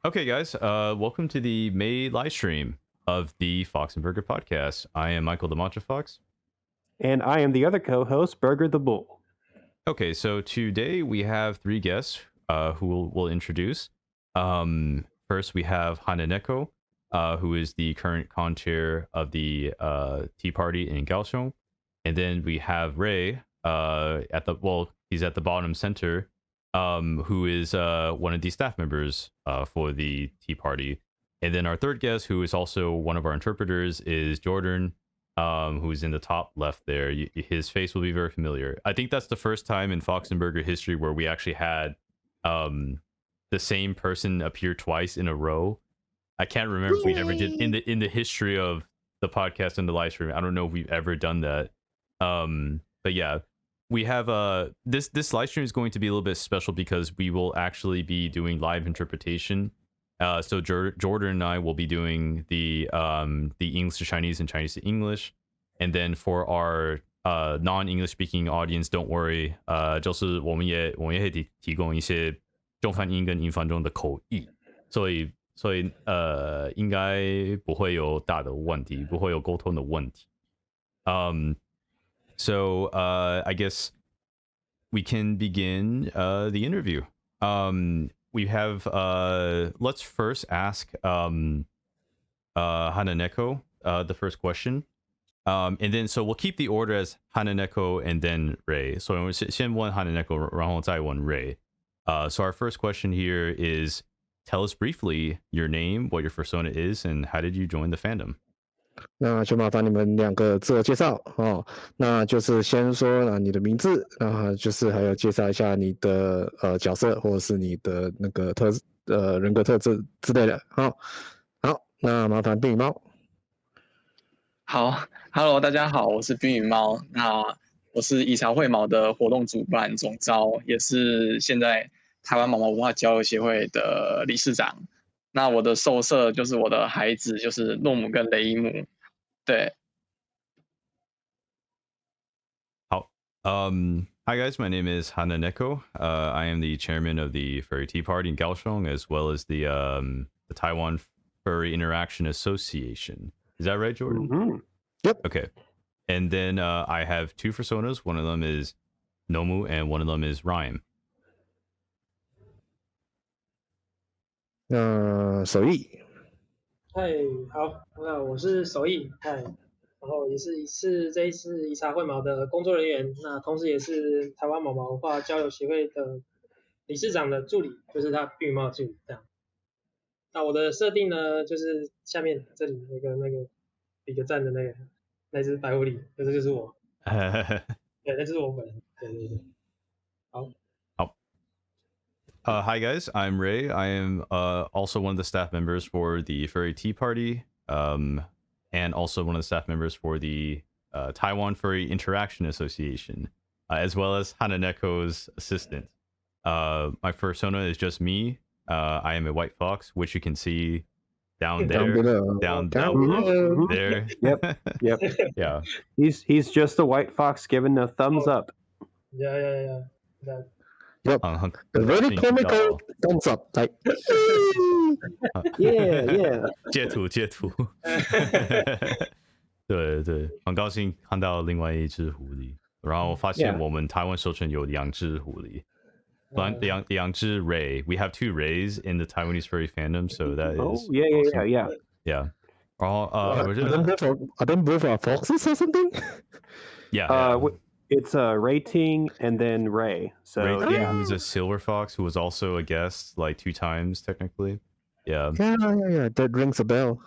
Okay, guys, welcome to the May live stream of the Fox and Burger podcast. I am Michael the Matcha Fox. And I am the other co-host, Burger the Bull. Okay, so today we have three guests who we'll introduce. First, we have Hananeko, who is the current con-chair of the Tea Party in Gaohsiung. And then we have Ray, he's at the bottom center, who is one of the staff members for the Tea Party. And then our third guest, who is also one of our interpreters, is Jordan, who's in the top left there. His face will be very familiar. I think that's the first time in Fox and Burger history where we actually had the same person appear twice in a row. I can't remember if we ever did in the history of the podcast and the live stream. I don't know if we've ever done that. But yeah, we have this live stream is going to be a little bit special because we will actually be doing live interpretation. So Jordan and I will be doing the English to Chinese and Chinese to English, and then for our non-English speaking audience, don't worry，就是我们也会提供一些中翻英跟英翻中的口译，所以应该不会有大的问题，不会有沟通的问题。So I guess we can begin the interview. We have let's first ask Hananeko the first question. And then so we'll keep the order as Hananeko and then Ray. So 先问 Hananeko 然后再问 Ray. So our first question here is, tell us briefly your name, what your persona is, and how did you join the fandom? 那就麻烦你们两个自我介绍哦。那就是先说你的名字，然后就是还有介绍一下你的角色或者是你的那个人格特质之类的。好，那麻烦冰羽猫。好 ，Hello， 大家好，我是冰羽猫。那我是以茶会毛的活动主办总召，也是现在台湾毛毛文化交流协会的理事长。那我的兽舍就是我的孩子，就是诺姆跟雷伊姆。对。好，Hi guys, my name is Hananeko. I am the chairman of the Furry Tea Party in Kaohsiung, as well as the Taiwan Furry Interaction Association. Is that right, Jordan? Mm-hmm. Yep. Okay. And then I have two personas. One of them is Nomu, and one of them is Rhyme. 手艺。嗨，好，那我是手艺，嗨，然后也是这一次以茶会毛的工作人员，那同时也是台湾毛毛文化交流协会的理事长的助理，就是他避孕帽助理这样。那我的设定呢，就是下面这里那个比个赞的那只白狐狸，这就是我，对，那就是我本人，对，好。Hi guys, I'm Ray. I am also one of the staff members for the Furry Tea Party, and also one of the staff members for the Taiwan Furry Interaction Association, as well as Hananeko's assistant. My persona is just me. I am a white fox, which you can see down there, down below. There. Yep. Yeah. He's just a white fox giving a thumbs up. Yeah. Yep. A very comical thumbs up, like. Yeah. 截图。对，很高兴看到另外一只狐狸，然后发现我们台湾授权有两只狐狸。两只 Ray. We have two Rays in the Taiwanese furry fandom, so that is. Oh, yeah. Yeah. 然后Are them both foxes or something? Yeah. It's Rating and then Ray. So Ray, yeah, who's a silver fox who was also a guest like 2 times technically. Yeah. Yeah. That rings a bell.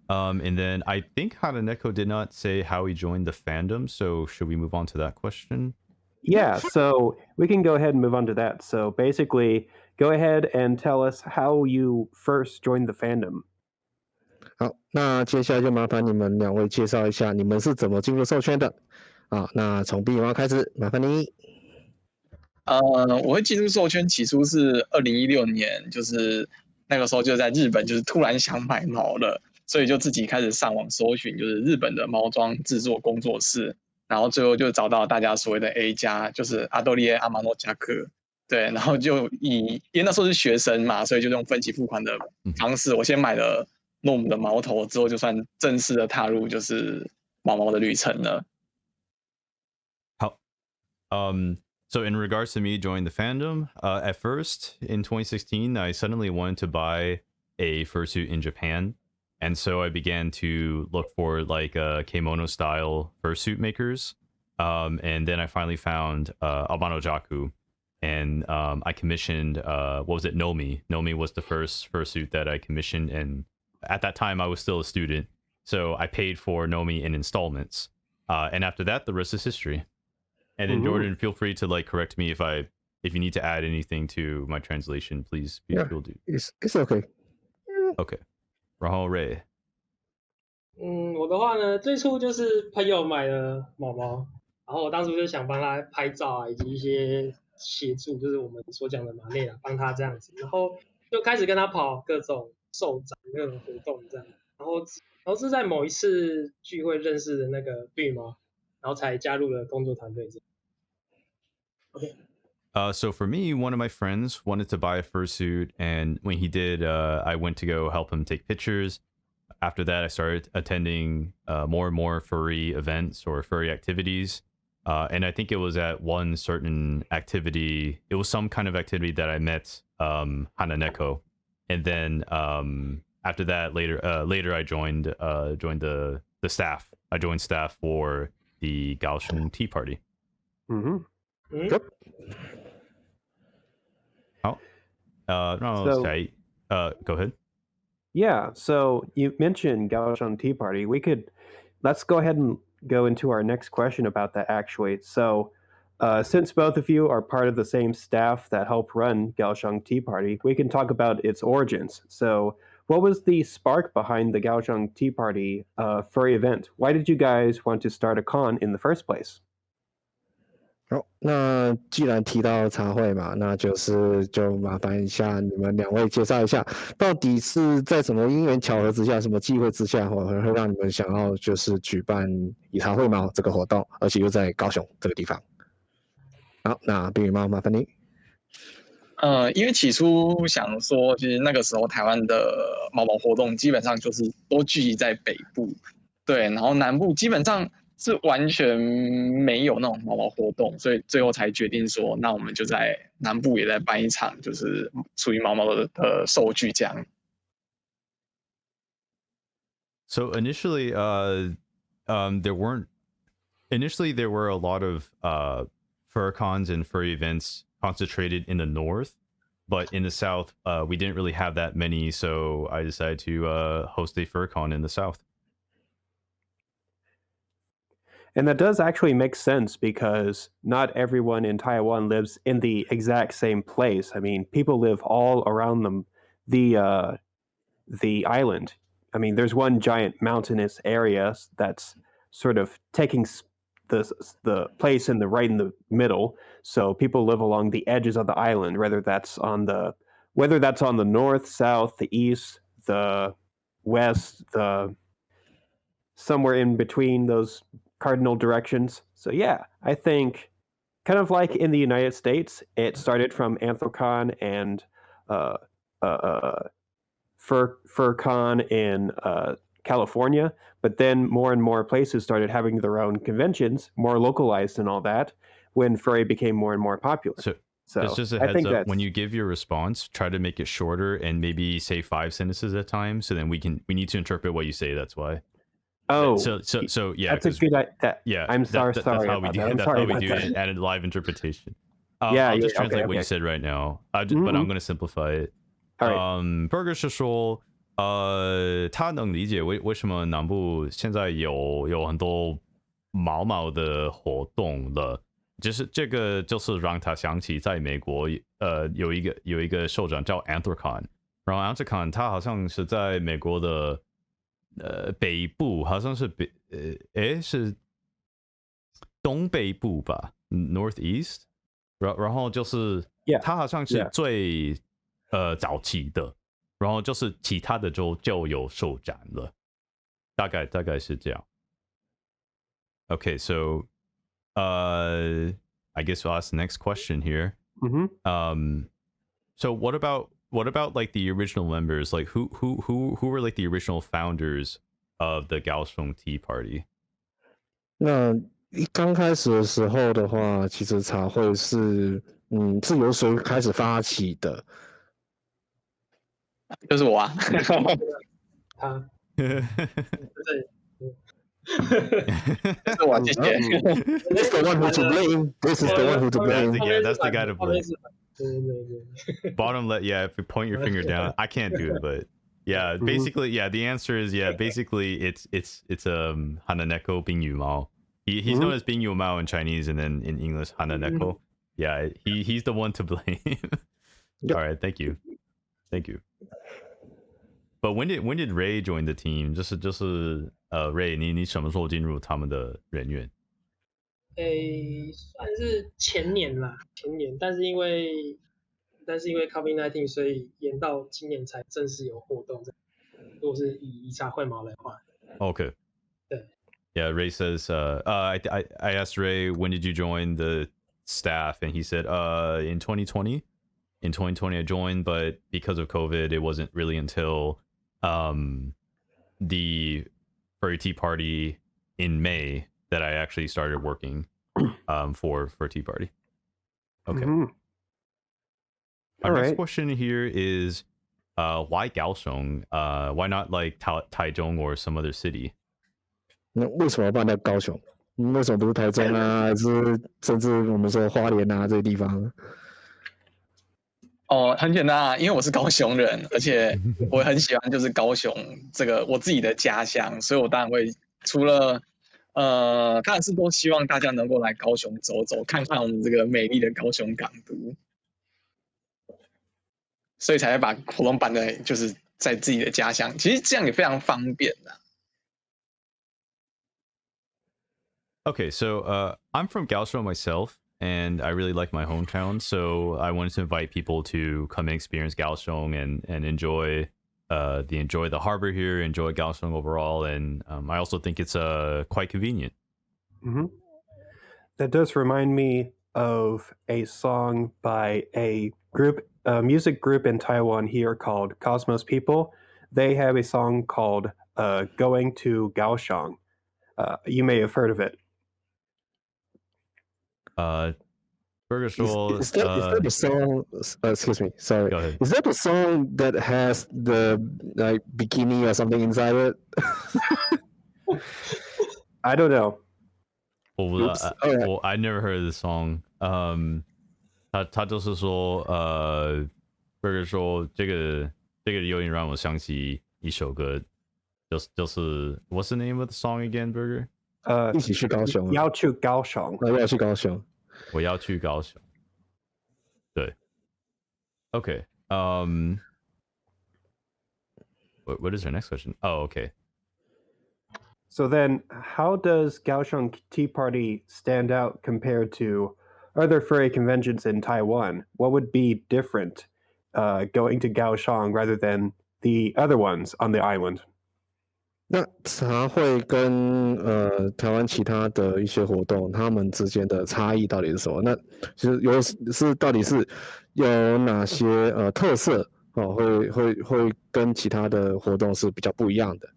And then I think Hananeko did not say how he joined the fandom, so should we move on to that question? yeah. So we can go ahead and move on to that. So basically, go ahead and tell us how you first joined the fandom. 好，那接下来就麻烦你们两位介绍一下你们是怎么进入授权的。好，那从冰羽猫开始，麻烦你。我会进入兽圈，起初是2016年，就是那个时候就在日本，就是突然想买毛了，所以就自己开始上网搜寻，就是日本的毛装制作工作室，然后最后就找到大家所谓的 A 加，就是阿多利耶阿马诺加克。对，然后就因为那时候是学生嘛，所以就用分期付款的方式，我先买了诺姆的毛头，之后就算正式的踏入就是毛毛的旅程了。好，so in regards to me joining the fandom, at first in 2016, I suddenly wanted to buy a fursuit in Japan, and so I began to look for like kimono style fursuit makers. And then I finally found Albano Jaku, and I commissioned what was it, Nomi. Nomi was the first fursuit that I commissioned, and at that time I was still a student, so I paid for Nomi in installments. And after that, the rest is history. And then Jordan, feel free to like correct me if you need to add anything to my translation, please feel do. It's okay. Okay. 然后 Ray. 我的话呢，最初就是朋友买了毛毛，然后我当初就想帮他拍照啊，以及一些协助，就是我们所讲的马内啊，帮他这样子，然后就开始跟他跑各种受展、各种活动这样，然后是在某一次聚会认识的那个绿毛，然后才加入了工作团队这样。OK。 So for me, one of my friends wanted to buy a fursuit, and when he did, I went to go help him take pictures. After that, I started attending more and more furry events or furry activities. And I think it was at one certain activity, it was some kind of activity that I met Hananeko. And then after that, later I joined the staff. I joined staff for the Gaozong Tea Party. Yep. 好，那下一go ahead. Yeah, so you mentioned Gaozong Tea Party. Let's go ahead and go into our next question about that actually. So, since both of you are part of the same staff that help run Gaozong Tea Party, we can talk about its origins. So, what was the spark behind the Gaozong Tea Party furry event? Why did you guys want to start a con in the first place? 好，那既然提到茶会嘛，那就麻烦一下你们两位介绍一下，到底是在什么因缘巧合之下，什么机会之下，会让你们想要就是举办以茶会嘛这个活动，而且又在高雄这个地方。好，那冰羽猫麻烦你。因为起初想说，其实那个时候台湾的毛毛活动基本上就是都聚集在北部，对，然后南部基本上是完全没有那种毛毛活动，所以最后才决定说，那我们就在南部也在办一场，就是属于毛毛的寿聚这样。So initially, there were a lot of fur cons and furry events concentrated in the north, but in the south, we didn't really have that many. So I decided to host a fur con in the south. And that does actually make sense because not everyone in Taiwan lives in the exact same place. I mean, people live all around the island. I mean, there's one giant mountainous area that's sort of taking the place right in the middle. So people live along the edges of the island, whether that's on the north, south, the east, the west, somewhere in between those cardinal directions. So yeah, I think kind of like in the United States, it started from Anthrocon and FurCon in California, but then more and more places started having their own conventions, more localized and all that, when furry became more and more popular. So just a heads up, when you give your response, try to make it shorter and maybe say 5 sentences at a time, so then we need to interpret what you say. That's why. Oh, so yeah, that's a good idea. Yeah, I'm sorry. That's how we do it. That's how we do it. Added live interpretation. I'll just translate what you said right now. But I'm going to simplify it. All right. Burger 是说，他能理解为什么南部现在有很多毛毛的活动了。就是这个，就是让他想起在美国，有一个首长叫 Anthrocon， 然后 Anthrocon 他好像是在美国的。北部好像是是东北部吧 ，Northeast， 然后就是它好像是最早期的，然后就是其他的州就有受展了，大概是这样。Okay, so I guess we'll ask the next question here. So what about like the original members? Like who were like the original founders of the Gaozong Tea Party? 那刚开始的时候的话，其实茶会是是由谁开始发起的？就是我啊。他对，就是我，谢谢。This the one who to blame. This is the one who to blame. That's the guy to blame. 对。Bottom left, yeah. If you point your finger down, I can't do it, but yeah, basically, yeah. The answer is basically it's Hananeko Bing Yumao. He's known as Bing Yumao in Chinese, and then in English Hananeko. Yeah, he's the one to blame. All right, thank you. But when did Ray join the team? 就是Ray， 你什么时候进入他们的人员？算是前年，但是因为 COVID-19， 所以延到今年才正式有活动。如果是以茶会毛来话 ，Okay. 对。Yeah, Ray says. I asked Ray, when did you join the staff, and he said, in 2020. In 2020, I joined, but because of COVID, it wasn't really until the Furry Tea Party in May that I actually started working for Tea Party. Okay. Our next question here is why Kaohsiung? Why not like Taichung or some other city? 那为什么办在高雄？为什么不是台中啊？还是甚至我们说花莲啊这些地方？很简单啊，因为我是高雄人，而且我很喜欢就是高雄这个我自己的家乡，所以我当然会除了当然是都希望大家能够来高雄走走，看看我们这个美丽的高雄港都，所以才会把活动办在就是在自己的家乡，其实这样也非常方便的。Okay, so I'm from Kaohsiung myself, and I really like my hometown, so I wanted to invite people to come and experience Kaohsiung and enjoy the harbor here, enjoy Kaohsiung overall, and I also think it's quite convenient. That does remind me of a song by a music group in Taiwan here called Cosmos People. They have a song called "Going to Gaoxiong." You may have heard of it. Burger Soul. Is that the song? Excuse me. Sorry. Go ahead. Is that the song that has the like bikini or something inside it? I don't know. Well, I never heard of this song. 他就是说Burger 说这个有点让我想起一首歌，就是 What's the name of the song again, Burger? 一起去高雄，要去高雄，要去高雄，我要去高雄。对 ，Okay. What is our next question? Oh, okay. So then, how does Kaohsiung Tea Party stand out compared to other furry conventions in Taiwan? What would be different going to Kaohsiung rather than the other ones on the island? 那茶会跟台湾其他的一些活动，他们之间的差异到底是什么？那其实到底是有哪些特色哦，会跟其他的活动是比较不一样的？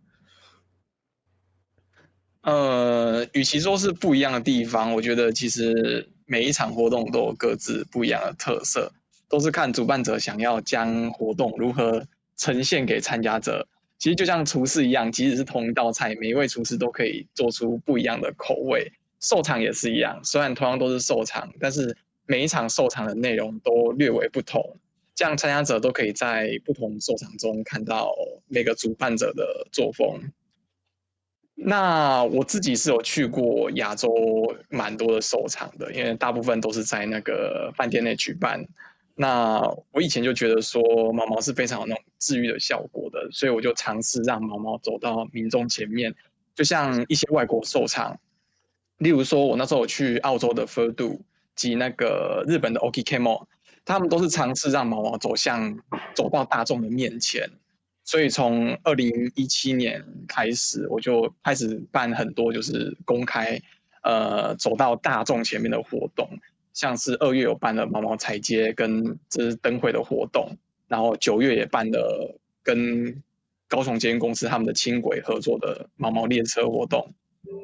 与其说是不一样的地方，我觉得其实每一场活动都有各自不一样的特色，都是看主办者想要将活动如何呈现给参加者。其实就像厨师一样，即使是同一道菜，每一位厨师都可以做出不一样的口味。售场也是一样，虽然同样都是售场，但是每一场售场的内容都略为不同，这样参加者都可以在不同售场中看到每个主办者的作风。那我自己是有去过亚洲蛮多的售场的，因为大部分都是在那个饭店内举办。那我以前就觉得说毛毛是非常有那种治愈的效果的，所以我就尝试让毛毛走到民众前面，就像一些外国售场，例如说我那时候有去澳洲的 Furry 及那个日本的 Okikemo， 他们都是尝试让毛毛走到大众的面前。所以从2017年开始，我就开始办很多就是公开走到大众前面的活动。像是2月有办了毛毛彩街跟这是灯会的活动，然后9月也办了跟高雄捷运公司他们的轻轨合作的毛毛列车活动，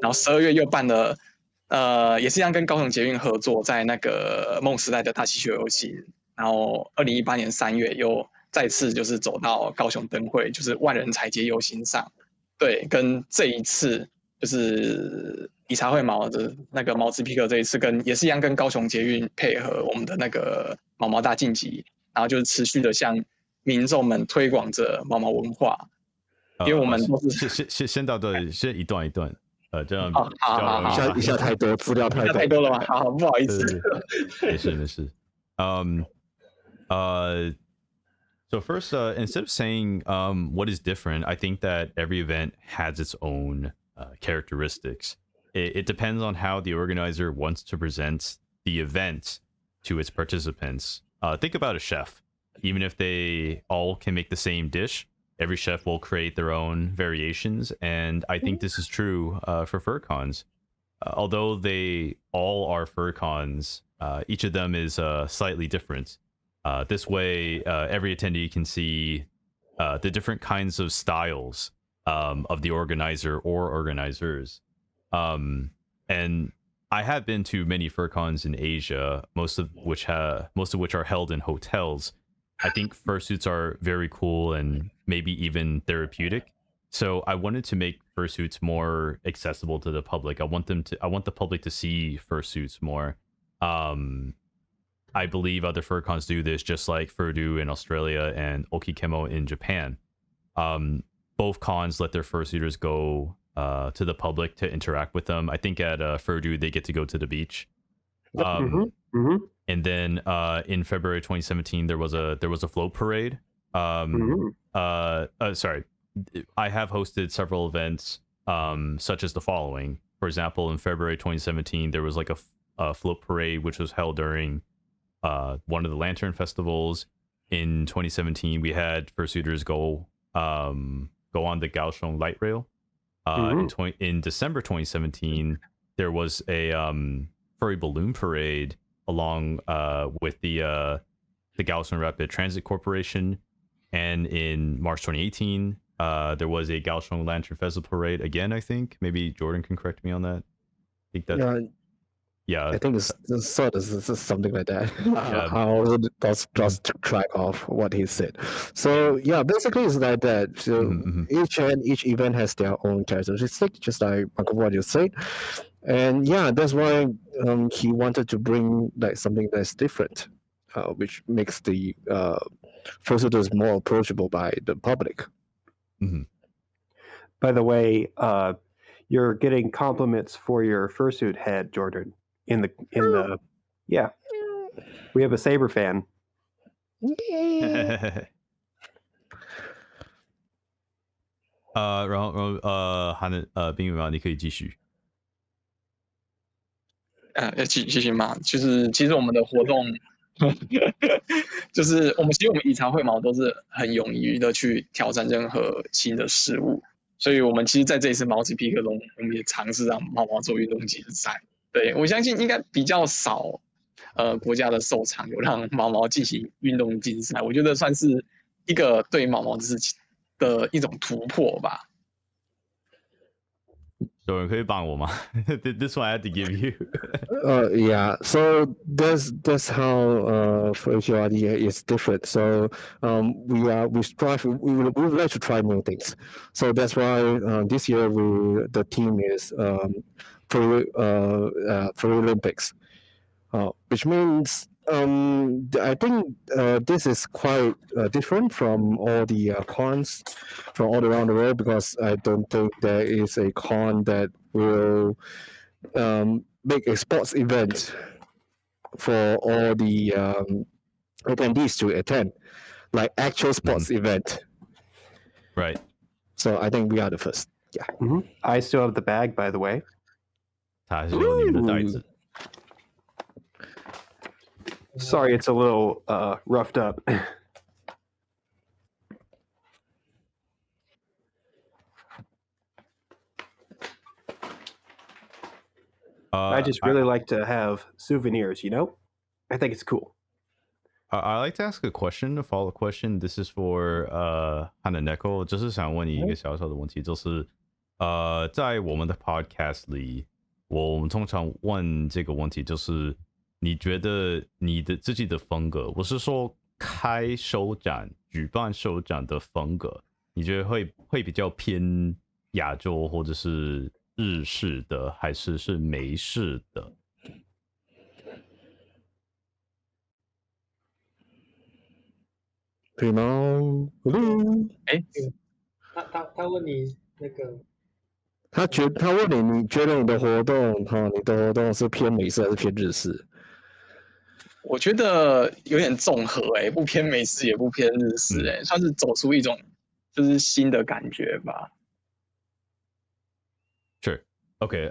然后12月又办了也是一样跟高雄捷运合作，在那个梦时代的大气球游戏，然后2018年3月又再次就是走到高雄灯会，就是万人彩街游行上，对，跟这一次就是以茶会毛的那个毛子皮克这一次也是一样跟高雄捷运配合我们的那个毛毛大晋级，然后就是持续的向民众们推广着毛毛文化，因为我们都是先到这里，先一段一段，这样一下太多资料太多了吗？好，不好意思，没事。So first, instead of saying what is different, I think that every event has its own characteristics. It depends on how the organizer wants to present the event to its participants. Think about a chef. Even if they all can make the same dish, every chef will create their own variations, and I think this is true for FurCons. Although they all are FurCons, each of them is slightly different. This way, every attendee can see the different kinds of styles of the organizer or organizers. And I have been to many FurCons in Asia, most of which are held in hotels. I think fursuits are very cool and maybe even therapeutic. So I wanted to make fursuits more accessible to the public. I want the public to see fursuits more. I believe other FurCons do this, just like Furdu in Australia and Okikemo in Japan. Both cons let their fursuiters go to the public to interact with them. I think at Furdu they get to go to the beach. And then in February 2017 there was a float parade. Sorry, I have hosted several events such as the following. For example, in February 2017 there was like a float parade which was held during one of the lantern festivals. In 2017 we had fursuiters go on the Gaozong light rail. In December 2017 there was a furry balloon parade along with the Gaussian Rapid Transit Corporation. And in March 2018 there was a Kaohsiung Lantern Festival parade again. I think maybe Jordan can correct me on that. I think that's yeah, I think it's sort of something like that. Yeah. How lost track of what he said. So yeah, basically it's like that. So each event has their own characteristics, just like what you said. And yeah, that's why he wanted to bring like something that's different, which makes the fursuiters more approachable by the public. By the way, you're getting compliments for your fursuit head, Jordan. In the yeah, we have a Saber fan. 然后冰羽毛你可以继续。要继续嘛，就是其实我们的活动，就是我们以茶会毛都是很勇于的去挑战任何新的事物，所以我们其实在这一次毛子皮克中，我们也尝试让毛毛做运动竞赛。对，我相信应该比较少国家的首场有让毛毛进行运动竞赛，我觉得算是一个对毛毛的一种突破吧。有人可以帮我吗？This one I had to give you. Yeah, so that's how Furry is different. So we would like to try new things. So that's why this year the team is Furry Olympics, which means I think this is quite different from all the cons from all around the world, because I don't think there is a con that will make a sports event for all the attendees to attend, like actual sports event. Right. So I think we are the first. Yeah. I still have the bag, by the way. 他还是有你们的袋子。Sorry, it's a little roughed up. I just really like to have souvenirs, you know? I think it's cool. I'd like to ask a question, a follow-up question. This is for Hananeko， 就是想问你一个小小的问题，就是在我们的 podcast 里，我们通常问这个问题，就是你觉得你的自己的风格，我是说开首展、举办首展的风格，你觉得会比较偏亚洲或者是日式的，还是美式的？羽毛，他问你那个，他问你，你觉得你的活动，你的活动是偏美式还是偏日式？我觉得有点综合不偏美式也不偏日式算是走出一种就是新的感觉吧。Sure. Okay.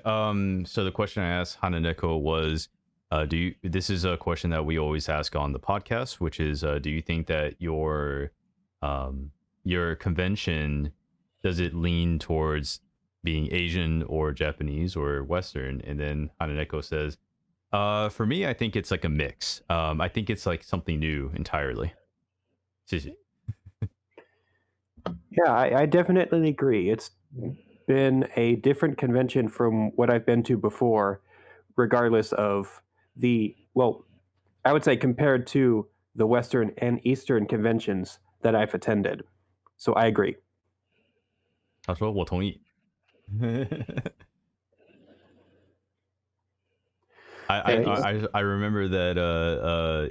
So the question I asked Hananeko was, this is a question that we always ask on the podcast, which is, do you think that your convention, does it lean towards being Asian or Japanese or Western? And then Hananeko says, for me, I think it's like a mix. I think it's like something new entirely. 谢谢. Yeah, I definitely agree. It's been a different convention from what I've been to before, regardless of I would say compared to the Western and Eastern conventions that I've attended. So I agree. 他说我同意。I remember that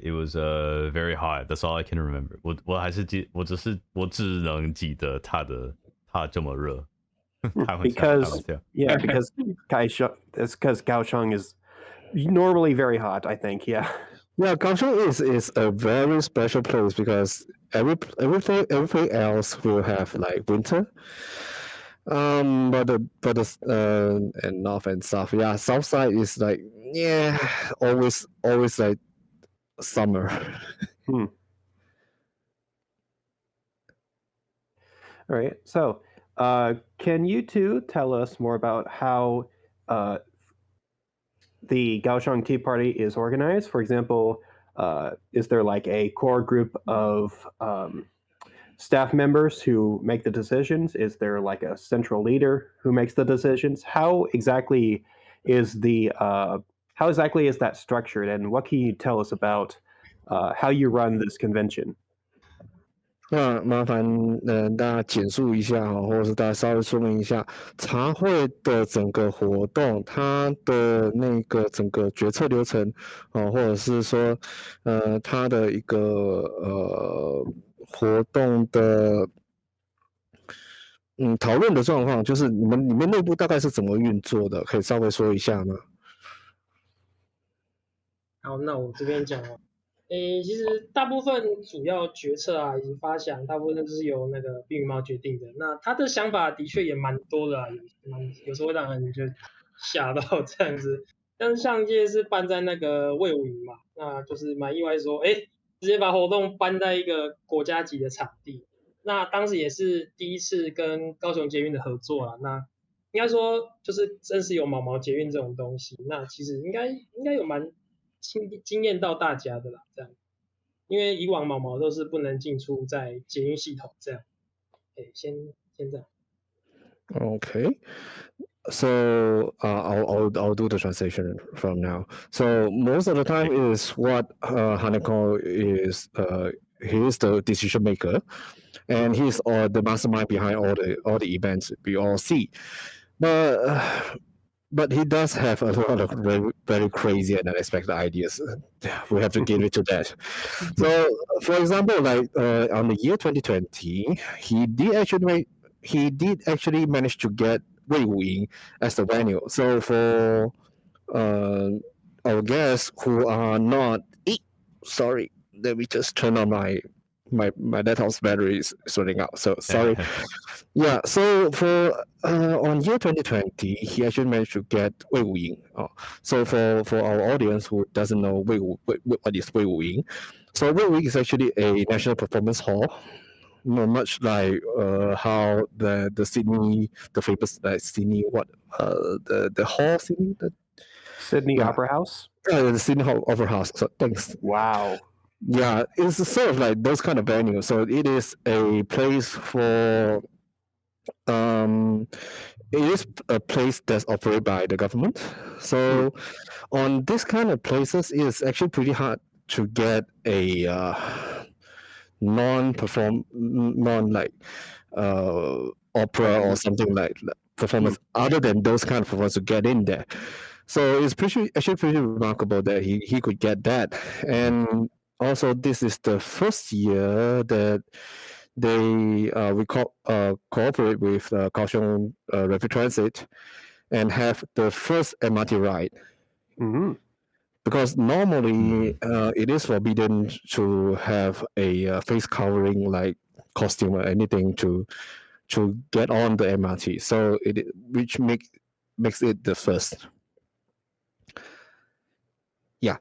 it was very hot. That's all I can remember. 我只能记得它这么热。because Kaohsiung is normally very hot, I think. Yeah. Yeah, Gaozong is a very special place because everything else will have like winter. But and north and south, yeah, south side is like always like summer. All right. So, can you two tell us more about how the Gaozong Tea Party is organized? For example, is there like a core group of staff members who make the decisions? Is there like a central leader who makes the decisions? How exactly is that structured, and what can you tell us about how you run this convention? 那麻烦大家简述一下或者是大家稍微说明一下茶会的整个活动，它的那个整个决策流程或者是说它的一个活动的讨论的状况，就是你们内部大概是怎么运作的？可以稍微说一下吗？好，那我这边讲哦。其实大部分主要决策以及发想，大部分都是由那个冰羽猫决定的。那他的想法的确也蛮多的有时候会让人就吓到这样子。但是上届是办在那个卫武营嘛，那就是蛮意外说，直接把活动搬在一个国家级的场地。那当时也是第一次跟高雄捷运的合作啦。那应该说就是真是有毛毛捷运这种东西，那其实应该有蛮惊艳到大家的啦，这样，因为以往毛毛都是不能进出在捷运系统这样，先这样。Okay, so I'll do the translation from now. So most of the time is what Hananeko is. He is the decision maker, and he's the mastermind behind all the events we all see. But he does have a lot of very, very crazy and unexpected ideas. We have to give it to that. So, for example, like on the year 2020, he did actually manage to get Wei Wuing as the venue. So for our guests who are not, sorry, let me just turn on my Lighthouse battery is running out. So sorry. Yeah. So for on year 2020, he actually managed to get Wei Wuying. So for our audience who doesn't know what is Wei Wuying, so Wei Wuying is actually a national performance hall. Much like how the Sydney, the famous Sydney, the hall Sydney, Sydney Yeah. Opera House? The Sydney Opera House. So thanks. Wow. Yeah, it's sort of like those kind of venues. So it is a place for it is a place that's operated by the government. So on this kind of places, it's actually pretty hard to get a non like opera or something like performance other than those kind of performance to get in there. So it's actually pretty remarkable that he could get that. And also this is the first year that they cooperate with Kaohsiung Rapid Transit and have the first MRT ride. Mm-hmm. Because normally it is forbidden to have a face covering like costume or anything to get on the MRT. So which makes it the first. Yeah.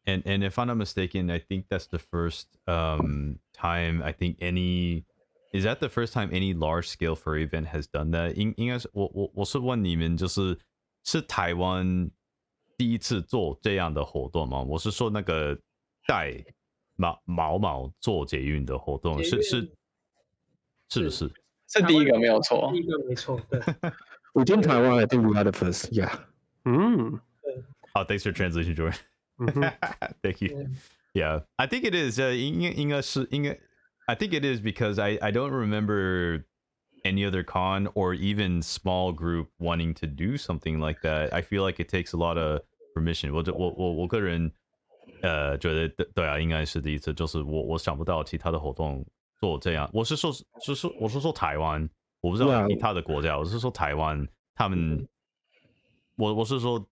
And if I'm not mistaken, I think that's the first time I think is that the first time any large scale furry event has done that? 应该是我是问你们，是台湾第一次做这样的活动吗？我是说那个带毛做捷运的活动，是不是？是第一个没有错，第一个没错，对。Within Taiwan, I think we are the first. Yeah. Oh, thanks for translation, Jordan. Thank you. Yeah, I think it is. I think it is because I don't remember any other con or even small group wanting to do something like that. I feel like it takes a lot of permission. 我个人觉得对啊，应该是第一次，就是我想不到其他的活动做这样。我是说台湾，我不知道其他的国家。我是说台湾，他们，我是说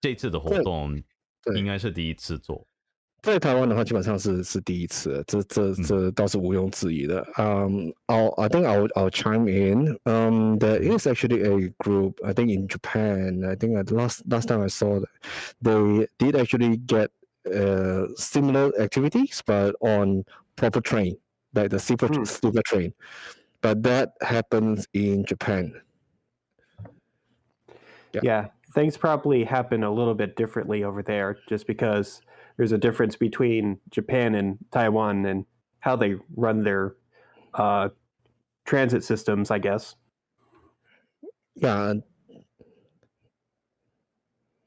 这次的活动应该是第一次做。在台湾的话，基本上是第一次，这倒是毋庸置疑的。I think I'll chime in. There is actually a group, I think in Japan. I think last time I saw that they did actually get similar activities, but on proper train, like the super train. But that happens in Japan. Yeah, things probably happen a little bit differently over there, just because there's a difference between Japan and Taiwan and how they run their transit systems, I guess. Yeah.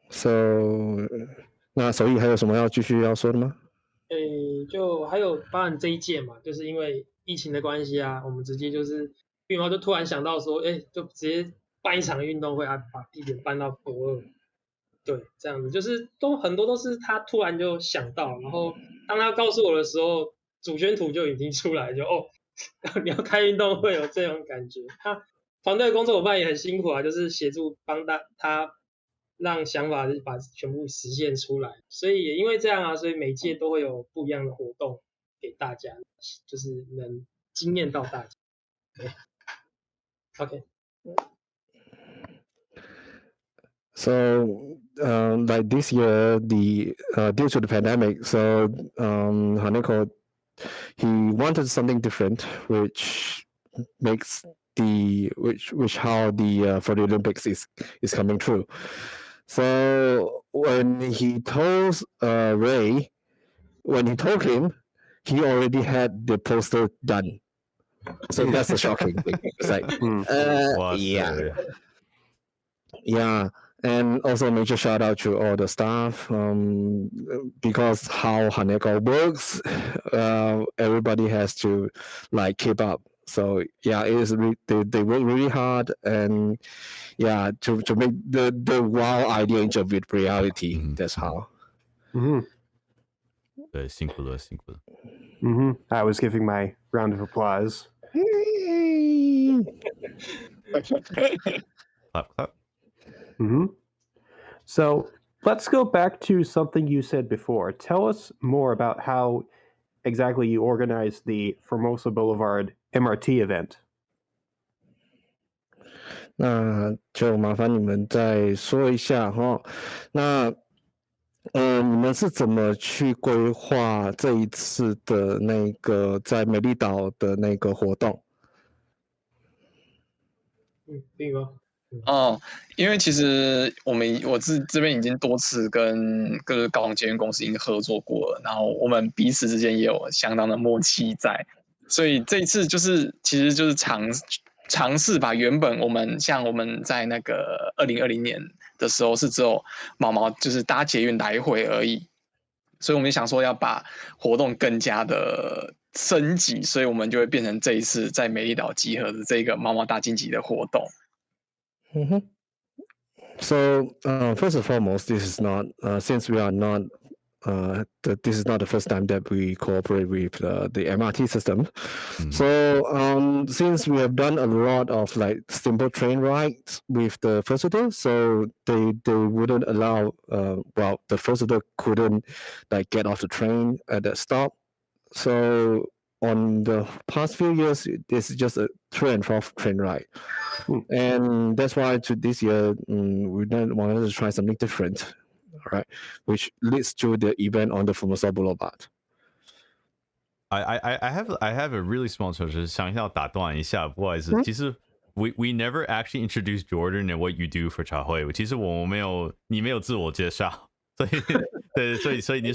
So, 那所以还有什么要继续要说的吗？就还有包含这一届嘛，就是因为疫情的关系啊，我们直接就是羽毛就突然想到说，就直接办一场运动会啊，把地点搬到国二。对，这样子就是很多都是他突然就想到，然后当他告诉我的时候，主宣图就已经出来，就你要开运动会有这种感觉。他团队工作伙伴也很辛苦啊，就是协助帮他让想法就是把全部实现出来。所以也因为这样啊，所以每届都会有不一样的活动给大家，就是能惊艳到大家。对 ，OK。So, like this year, due to the pandemic, so Haneko, he wanted something different, which makes how the for the Olympics is coming true. So when he told Ray, when he told him, he already had the poster done. So that's a shocking thing. It's like, yeah. And also major shout out to all the staff, because how Haneko works, everybody has to like keep up. So yeah, it is they work really hard, and yeah, to make the wow idea into a reality. That's how.辛苦了。I was giving my round of applause. Clap. So let's go back to something you said before. Tell us more about how exactly you organized the Formosa Boulevard MRT event. 那就麻烦你们再说一下哈。那你们是怎么去规划这一次的那个在美丽岛的那个活动？并吗？哦，因为其实我这边已经多次跟各高雄捷运公司已经合作过了，然后我们彼此之间也有相当的默契在，所以这一次其实就是尝试把原本我们在那个2020年的时候是只有毛毛就是搭捷运来回而已，所以我们想说要把活动更加的升级，所以我们就会变成这一次在美丽岛集合的这个毛毛大晋级的活动。So first and foremost, this is not since we are not this is not the first time that we cooperate with the MRT system. So since we have done a lot of like simple train rides with the Fursuiter, so they wouldn't allow well the Fursuiter couldn't like get off the train at that stop. So on the past few years, this is just a train ride. And that's why to this year we wanted to try something different, right? Which leads to the event on the Formosa Boulevard. I have a really small question. 想要打断一下，不好意思，其实 we never actually introduced Jordan and what you do for 茶会。其实你没有自我介绍，所以对，所以你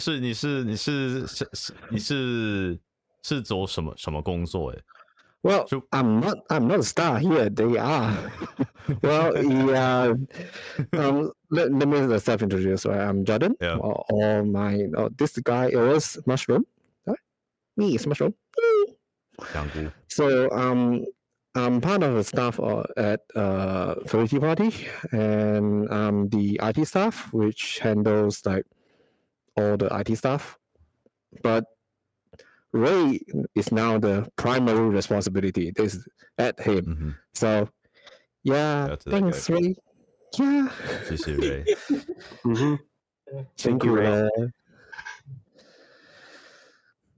是走什么工作？ Well, I'm not a star here. They are. Well, yeah. Let me self-introduce. Right? I'm Jordan. Yeah. This guy is Mushroom. Right? Me is Mushroom. So I'm part of the staff at Furry Tea Party, and I'm the IT staff, which handles like all the IT stuff. But Ray is now the primary responsibility. This is at him. So, yeah, thanks, Ray. Yeah. 谢谢 Ray. Thank you, Ray.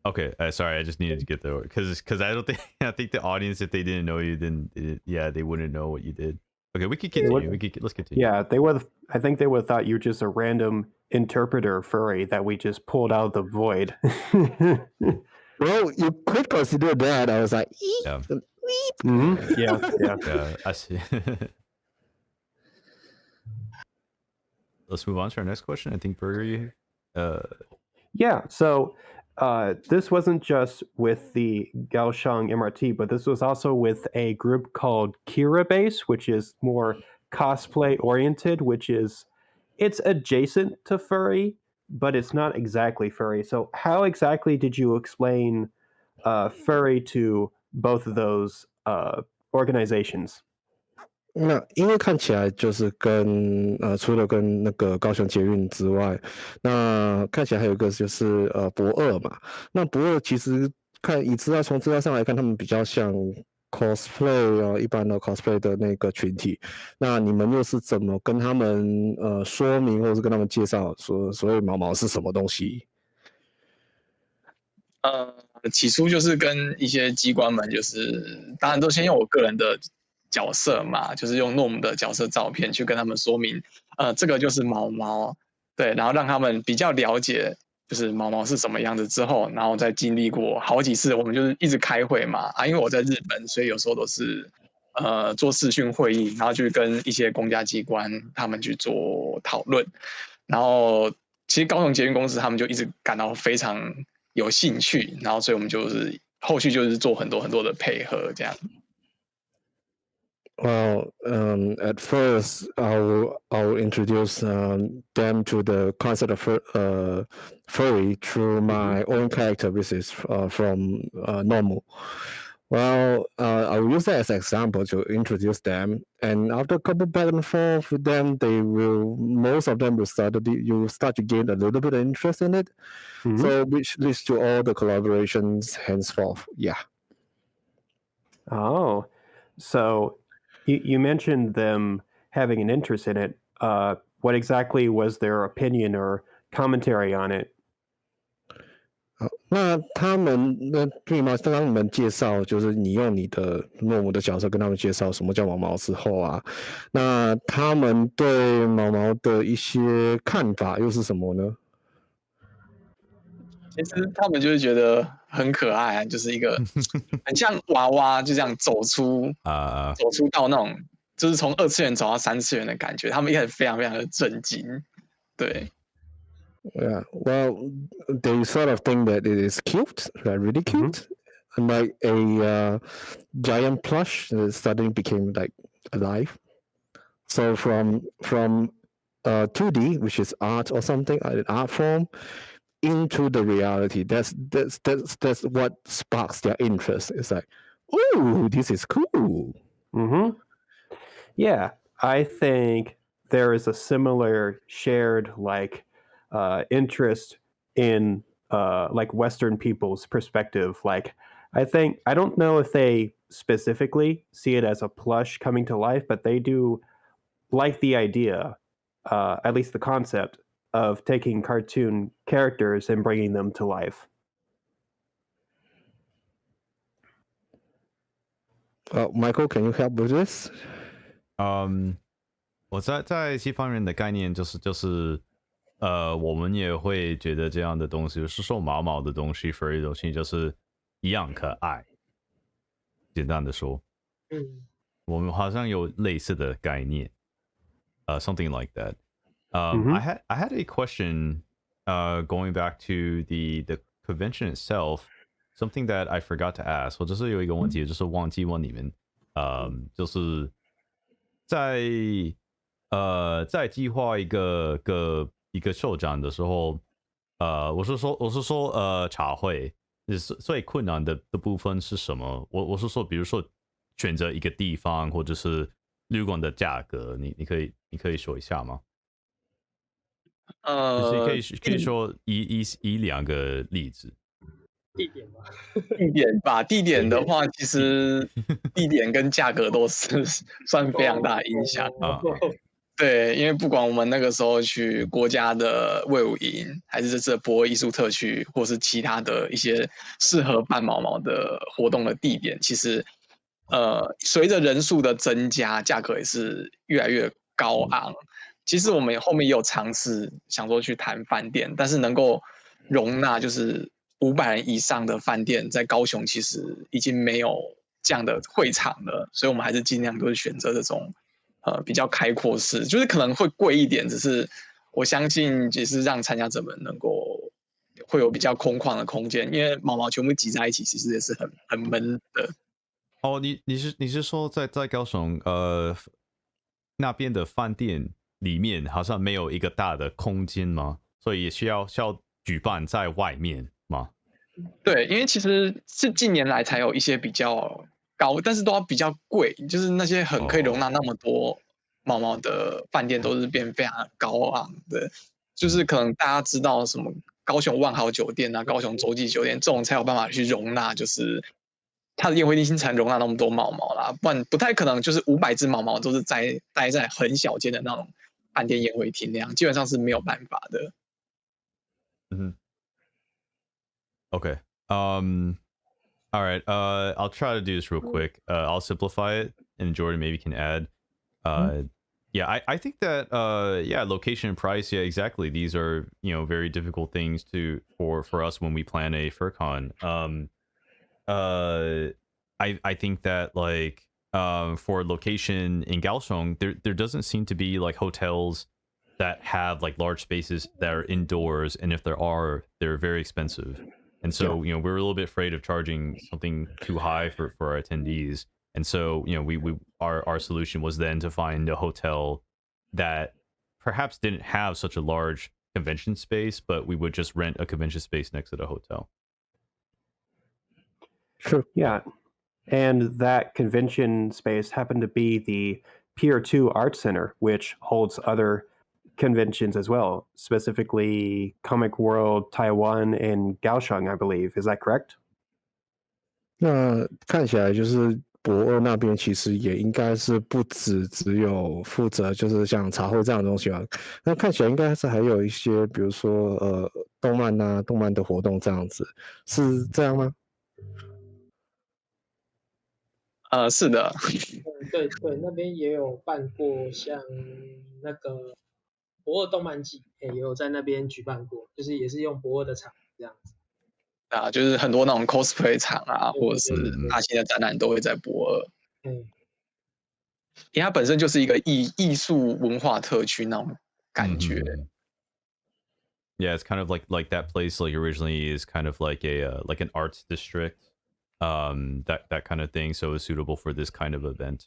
Okay, sorry, I just needed to get there because I think the audience, if they didn't know you, they wouldn't know what you did. Okay, we could continue. Let's continue. Yeah, I think they would have thought you were just a random interpreter furry that we just pulled out of the void. Well, you could consider that. I was like, yeah. Yeah, I see. Let's move on to our next question. I think Furry. Yeah, so this wasn't just with the Gaohsiung MRT, but this was also with a group called Kira Base, which is more cosplay oriented, it's adjacent to furry, but it's not exactly furry. So how exactly did you explain furry to both of those organizations? 那因为看起来就是除了跟那个高雄捷运之外，那看起来还有一个就是博二嘛。那博二其实从资料上来看，他们比较像 cosplay 一般的 cosplay 的那个群体。那你们又是怎么跟他们说明，或者是跟他们介绍说所谓毛毛是什么东西？起初就是跟一些机关们，就是当然都先用我个人的角色嘛，就是用诺姆的角色照片去跟他们说明，这个就是毛毛，对，然后让他们比较了解，就是毛毛是什么样子之后，然后再经历过好几次，我们就是一直开会嘛，因为我在日本，所以有时候都是做视讯会议，然后去跟一些公家机关他们去做讨论，然后其实高雄捷运公司他们就一直感到非常有兴趣，然后所以我们就是后续就是做很多的配合这样。Well, at first, I'll introduce them to the concept of furry through my own character, which is from normal. Well, I'll use that as an example to introduce them, and after a couple back and forth with them, most of them will start to gain a little bit of interest in it. So, which leads to all the collaborations henceforth. Yeah. Oh, so you mentioned them having an interest in it. What exactly was their opinion or commentary on it? 那他们对吗？当他们介绍，就是你用你的诺姆的角色跟他们介绍什么叫毛毛之后啊，那他们对毛毛的一些看法又是什么呢？其实他们就是觉得很可爱啊，就是一个很像娃娃，就这样走出到那种就是从2次元走到3次元的感觉，他们一开始非常非常的震惊，对。Yeah, well, they sort of think that it is cute, like really cute, and like a giant plush that suddenly became like alive. So from 2D, which is art or something, an art form, into the reality. That's what sparks their interest. It's like, oh, this is cool. Yeah, I think there is a similar shared interest in like Western people's perspective. Like, I don't know if they specifically see it as a plush coming to life, but they do like the idea, at least the concept of taking cartoon characters and bringing them to life. Michael, can you help with this? 我在西方人的概念就是我们也会觉得这样的东西，就是瘦毛毛的东西，furry 的东西就是一样可爱。简单的说，我们好像有类似的概念，something like that. I had a question, going back to the convention itself. Something that I forgot to ask， 我就是有一个问题，就是忘记问你们，就是在计划一个秀展的时候，我是说茶会，最困难的部分是什么？我是说，比如说选择一个地方，或者是旅馆的价格，你可以说一下吗？就是可以说一2个例子。地点吧，地点的话，其实地点跟价格都是算非常大的影响。对，因为不管我们那个时候去国家的卫武营，还是这次的博尔艺术特区，或是其他的一些适合办毛毛的活动的地点，其实随着人数的增加，价格也是越来越高昂。其实我们后面也有尝试想说去谈饭店，但是能够容纳就是500人以上的饭店，在高雄其实已经没有这样的会场了，所以我们还是尽量都是选择这种比较开阔式，就是可能会贵一点，只是我相信也是让参加者们能够会有比较空旷的空间，因为毛毛全部挤在一起，其实也是很闷的。哦，你是说在高雄那边的饭店里面好像没有一个大的空间吗？所以也需要举办在外面吗？对，因为其实是近年来才有一些比较高，但是都要比较贵，就是那些很可以容纳那么多毛毛的饭店都是变非常高昂的，就是可能大家知道什么高雄万豪酒店啊、高雄洲际酒店这种才有办法去容纳，就是它的宴会厅才能容纳那么多毛毛啦，不然不太可能就是500只毛毛都是待在很小间的那种饭店宴会厅那样，基本上是没有办法的。Okay. All right. I'll try to do this real quick. I'll simplify it, and Jordan maybe can add. Yeah, I think that yeah, location and price. Yeah, exactly. These are very difficult things for us when we plan a FurCon. I think that like for location in Kaohsiung, there doesn't seem to be like hotels that have like large spaces that are indoors, and if there are, they're very expensive. And so, we're a little bit afraid of charging something too high for our attendees. And so, our solution was then to find a hotel that perhaps didn't have such a large convention space, but we would just rent a convention space next to the hotel. Sure. Yeah. And that convention space happened to be the Pier 2 Art Center, which holds other conventions as well, specifically Comic World Taiwan and Gaohsiung, I believe. Is that correct? 那看起来就是博二那边其实也应该是不只有负责就是像茶会这样的东西吧。那看起来应该是还有一些，比如说动漫的活动这样子，是这样吗？是的。对，那边也有办过像那个博尔动漫季，也有在那边举办过，就是也是用博尔的场这样子。就是很多那种 cosplay 场啊，或者是大型的展览都会在博尔。因为它本身就是一个艺术文化特区那种感觉。Yeah, it's kind of like that place like originally is kind of like a like an arts district, that kind of thing. So it's suitable for this kind of event.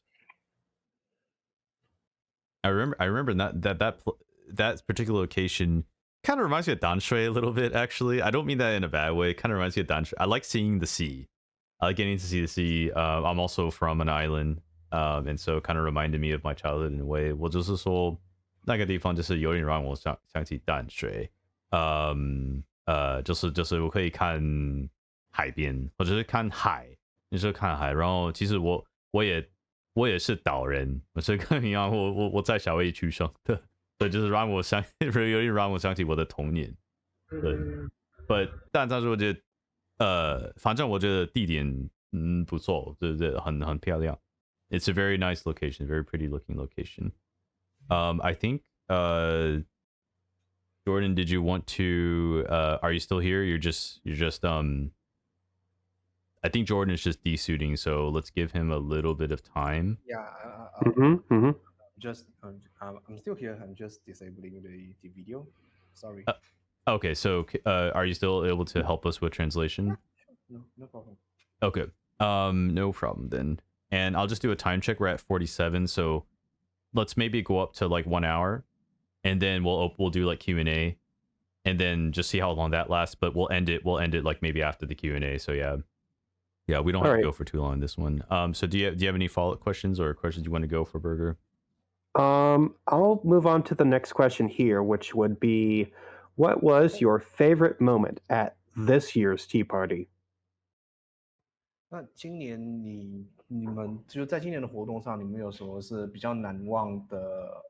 I remember that particular location kind of reminds me of Danshui a little bit. Actually, I don't mean that in a bad way. It kind of reminds me of Danshui. I like seeing the sea. I like getting to see the sea. I'm also from an island, and so it kind of reminded me of my childhood in a way. 我就是说那个地方就是有点让我想起淡水。就是我可以看海边，或者是看海，就是看海。然后其实我也是岛人，我是跟你一样，我在夏威夷出生的，对，就是让我想，有点让我想起我的童年。对但是我觉得，反正我觉得地点不错，对对，很漂亮。It's a very nice location, very pretty looking location. I think Jordan, did you want to? Are you still here? You're just. I think Jordan is just desuiting, so let's give him a little bit of time. Yeah, I'm still here. I'm just disabling the video. Sorry. Okay, so are you still able to help us with translation? No problem. Okay. No problem then. And I'll just do a time check. We're at 47, so let's maybe go up to like 1 hour, and then we'll do like Q&A, and then just see how long that lasts. But we'll end it like maybe after the Q&A. So yeah, we don't have to go for too long in this one. So do you have any follow-up questions or questions you want to go for, Burger? I'll move on to the next question here, which would be, what was your favorite moment at this year's Tea Party? 那今年你们就在今年的活动上，你们有什么是比较难忘的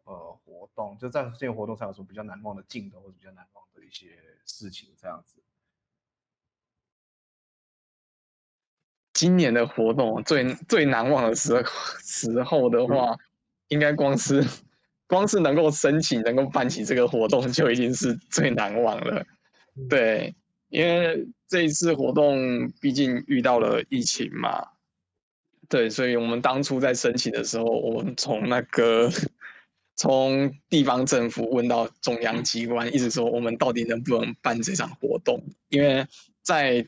活动？就在这个活动上有什么比较难忘的镜头，或者比较难忘的一些事情这样子？今年的活动最难忘的时候的话，应该光是能够申请、能够办起这个活动，就已经是最难忘了。对，因为这一次活动毕竟遇到了疫情嘛，对，所以我们当初在申请的时候，我们从地方政府问到中央机关，一直说我们到底能不能办这场活动，因为在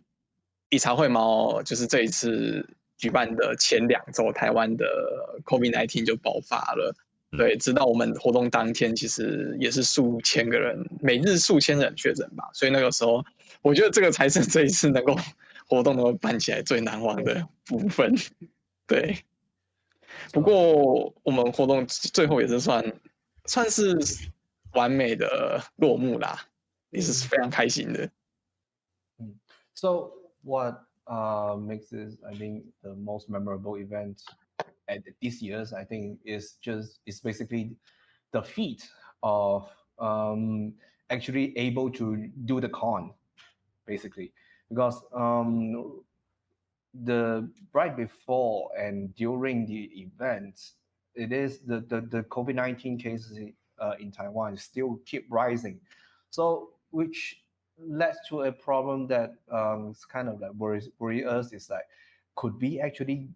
以茶会毛就是这一次举办的前2周，台湾的 COVID-19 就爆发了。对，直到我们活动当天，其实也是数千个人，每日数千人确诊吧。所以那个时候，我觉得这个才是这一次活动能够办起来最难忘的部分。对，不过我们活动最后也是算是完美的落幕啦，也是非常开心的。So what makes this, I think, the most memorable event at this year's, I think, is basically the feat of actually able to do the con, basically, because the right before and during the event, it is the COVID-19 cases in Taiwan still keep rising, so which led to a problem that it's kind of like worry us is like, could we actually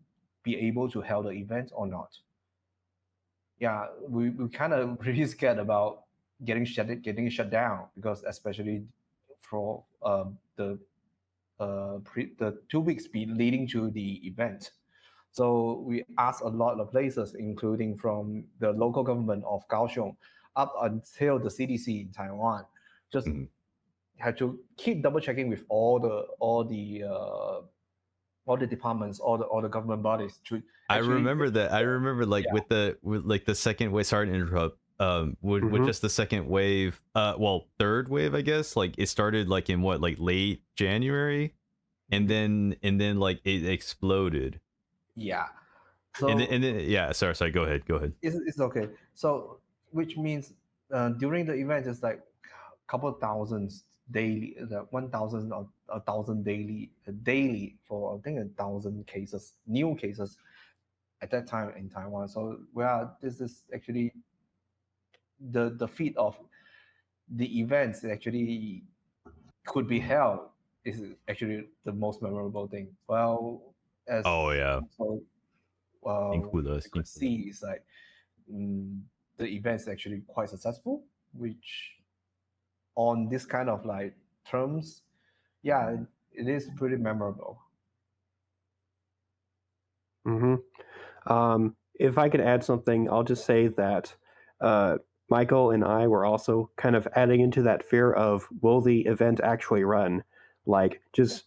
be able to hold the event or not? Yeah, we kind of really scared about getting shut down, because especially for the 2 weeks leading to the event. So we asked a lot of places, including from the local government of Kaohsiung up until the CDC in Taiwan, just had to keep double checking with all the departments, all the government bodies. I remember that. I remember like with the second wave. Sorry to interrupt. With just the second wave, third wave, I guess. Like it started like in what, like late January, and then like it exploded. Yeah. So and then yeah. Sorry. Go ahead. It's okay. So which means during the event, it's like a couple thousands daily, 1,000 or 1,000 daily for I think 1,000 cases, new cases at that time in Taiwan. So this is actually the feat of the events that actually could be held is actually the most memorable thing. Well, as we could see is like the event is actually quite successful, which on this kind of like terms, yeah, it is pretty memorable. If I could add something, I'll just say that Michael and I were also kind of adding into that fear of, will the event actually run? Like just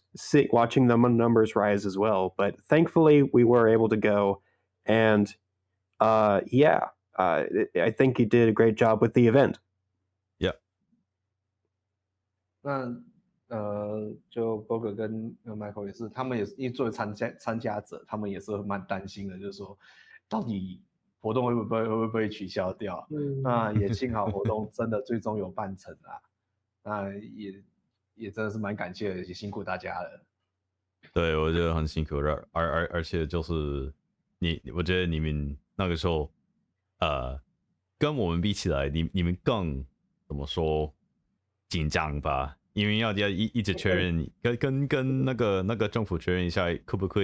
watching the numbers rise as well. But thankfully, we were able to go, and I think you did a great job with the event. Yeah. 就 Boger 跟Michael 也是，他们也是因为作为参加者，他们也是蛮担心的，就是说到底活动会不会取消掉？那也幸好活动真的最终有办成啦，那也真的是蛮感谢的，也辛苦大家了。对，我觉得很辛苦，而且就是我觉得你们那个时候，跟我们比起来，你们更怎么说紧张吧？因为要一直确认，跟那个政府确认一下，可不可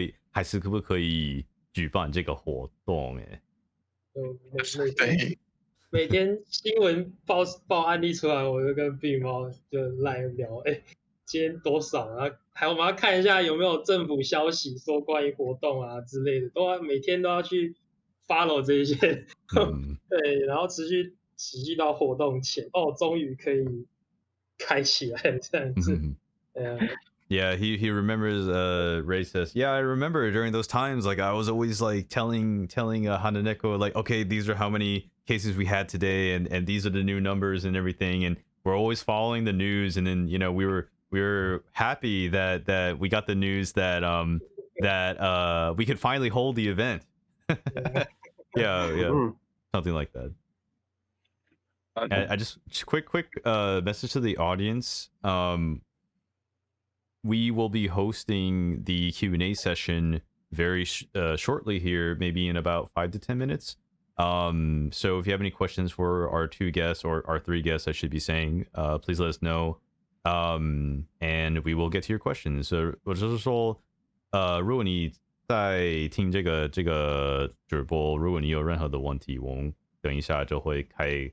以举办这个活动？每天新闻报案例出来，我就跟病猫就来聊，今天多少啊？我们要看一下有没有政府消息说关于活动啊之类的，每天都要去 follow 这一些，对，然后持续到活动前，终于可以开起来这样子。Yeah, he remembers. Ray says, "Yeah, I remember during those times. Like I was always like telling Hananeko, like, okay, these are how many cases we had today, and these are the new numbers and everything. And we're always following the news. And then we were happy that we got the news that we could finally hold the event. yeah, something like that. I just quick message to the audience. We will be hosting the Q&A session very shortly here, maybe in about 5 to 10 minutes. So if you have any questions for our 2 guests or our 3 guests, I should be saying, please let us know. And we will get to your questions. So 我就是说，如果你在听这个直播，如果你有任何的问题，我们等一下就会开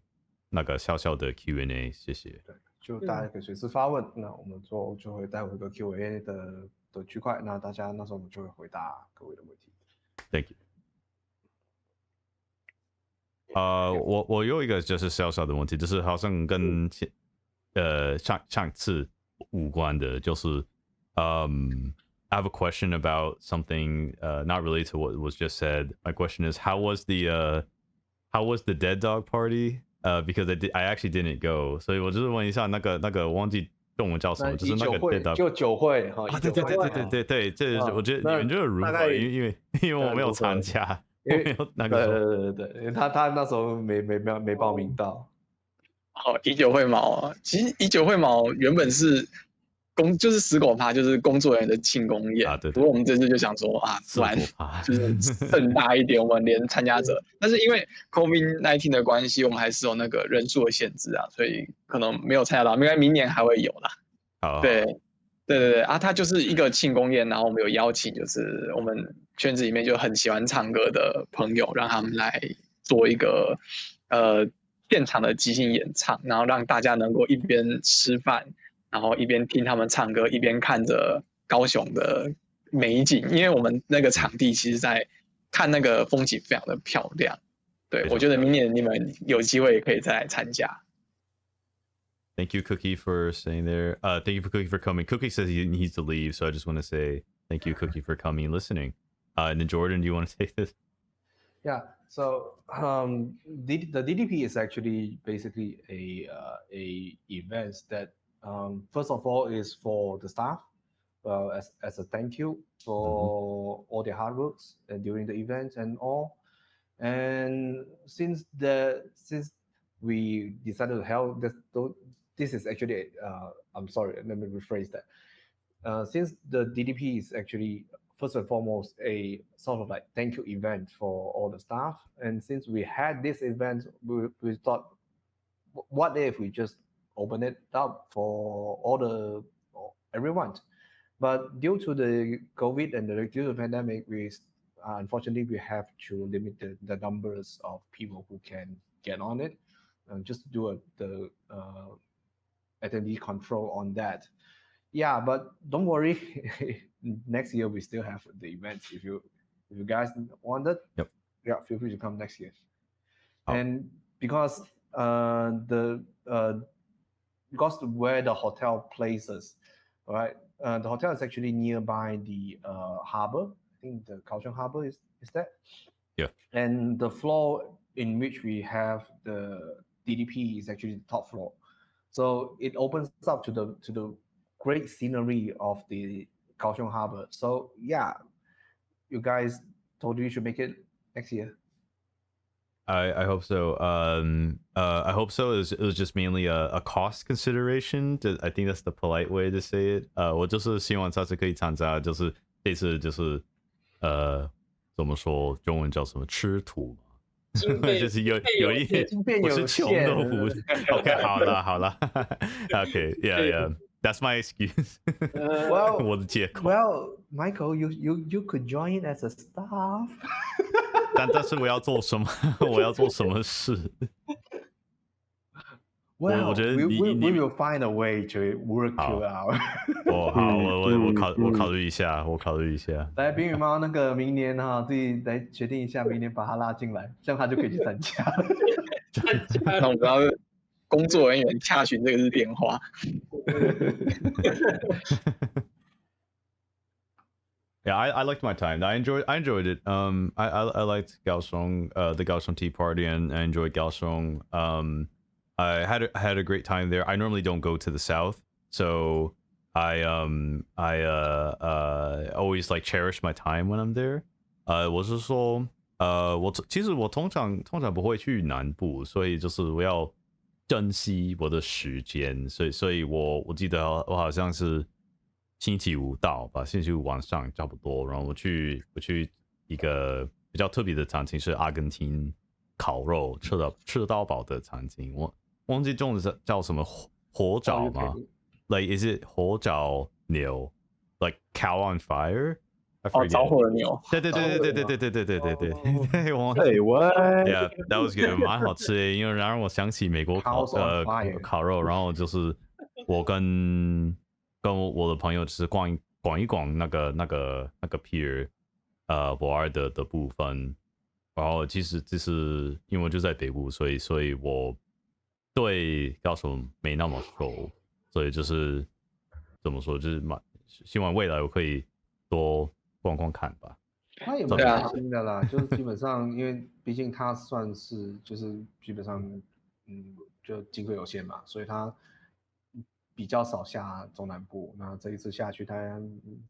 那个小小的 Q&A， 谢谢。就大家可以随时发问，那我们就会待会一个 Q&A 的区块，那大家那时候我们就会回答各位的问题。Thank you。我有一个就是小小的问题，就是好像跟上次无关的，就是I have a question about something not related to what was just said. My question is, how was the Dead Dog Party? Because I actually didn't go， 所以我就是问一下那个忘记中文叫什么，就是那个 Dead Dog， 就酒会哈，对，这我觉得你们觉得如何？因为我没有参加，因为那个对，因为他那时候没报名到。以酒会毛，其实以酒会毛原本是就是死狗趴，就是工作人员的庆功宴。对。不过我们这次就想说不然就是盛大一点，我们连参加者，但是因为 COVID-19 的关系，我们还是有那个人数的限制啊，所以可能没有参加到，应该明年还会有啦。对它就是一个庆功宴，然后我们有邀请，就是我们圈子里面就很喜欢唱歌的朋友，让他们来做一个现场的即兴演唱，然后让大家能够一边吃饭。然后一边听他们唱歌，一边看着高雄的美景，因为我们那个场地其实在看那个风景非常的漂亮。对，我觉得明年你们有机会可以再来参加。Thank you, Cookie, for staying there. Thank you for Cookie for coming. Cookie says he needs to leave, so I just want to say thank you, Cookie, for coming and listening. And then Jordan, do you want to take this? Yeah. So the DDP is actually basically a event that first of all is for the staff, as a thank you for all their hard works during the event and all. And since we decided to help, this is actually I'm sorry, let me rephrase that. Since the DDP is actually first and foremost a sort of like thank you event for all the staff, and since we had this event, we thought, what if we just open it up for everyone? But due to the COVID and due to the pandemic, we unfortunately we have to limit the numbers of people who can get on it, just to do the attendee control on that. Yeah, but don't worry. Next year we still have the events. If you guys want it, Yep. yeah, feel free to come next year. Oh. And because because where the hotel places, right? The hotel is actually nearby the harbor. I think the Kaohsiung harbor is that. Yeah. And the floor in which we have the DDP is actually the top floor, so it opens up to the great scenery of the Kaohsiung harbor. So yeah, you guys totally should make it next year. I hope so. I hope so. It was just mainly a cost consideration. I think that's the polite way to say it.我就是希望下次可以参加，就是这次就是怎么说中文叫什么吃土嘛。就是有一点，我是穷的胡。OK， 好了好了。OK， yeah， that's my excuse 。我的借口。Well, Michael, you could join as a staff. 但是我要做什么？我要做什么事？ Well, 我觉得 we 你 will find a way to work you out. 好，我考虑一下，我考虑一下。来，冰羽猫，那个明年哈，自己来决定一下，明年把他拉进来，这样他就可以去参加。那我们要工作人员洽询这个日电话。Yeah, I liked my time. I enjoyed it. I liked Gaozong, the Gaozong Tea Party, and I enjoyed Kaohsiung. I had a great time there. I normally don't go to the south, so I always like cherish my time when I'm there. 我是说，其实我通常不会去南部，所以就是我要珍惜我的时间，所以我记得我好像是星期五到吧，星期五晚上差不多，然后我去一个比较特别的餐厅，是阿根廷烤肉吃到饱的餐厅，我忘记中文叫什么火爪吗？Like is it 火爪牛 ？Like cow on fire？ 着火的牛。对，我忘记。Hey, what? Yeah, that was good， 蛮好吃的，因为让我想起美国烤肉，然后就是我跟我的朋友就是逛一逛那个 pier， 玩的部分，然后其实就是因为我就在北部，所以我对高手没那么熟，所以就是怎么说，就是希望未来我可以多逛逛看吧。他也蛮开心的啦，就是基本上，因为毕竟他算是就是基本上，就经费有限嘛，所以他比较少下中南部。那这一次下去，他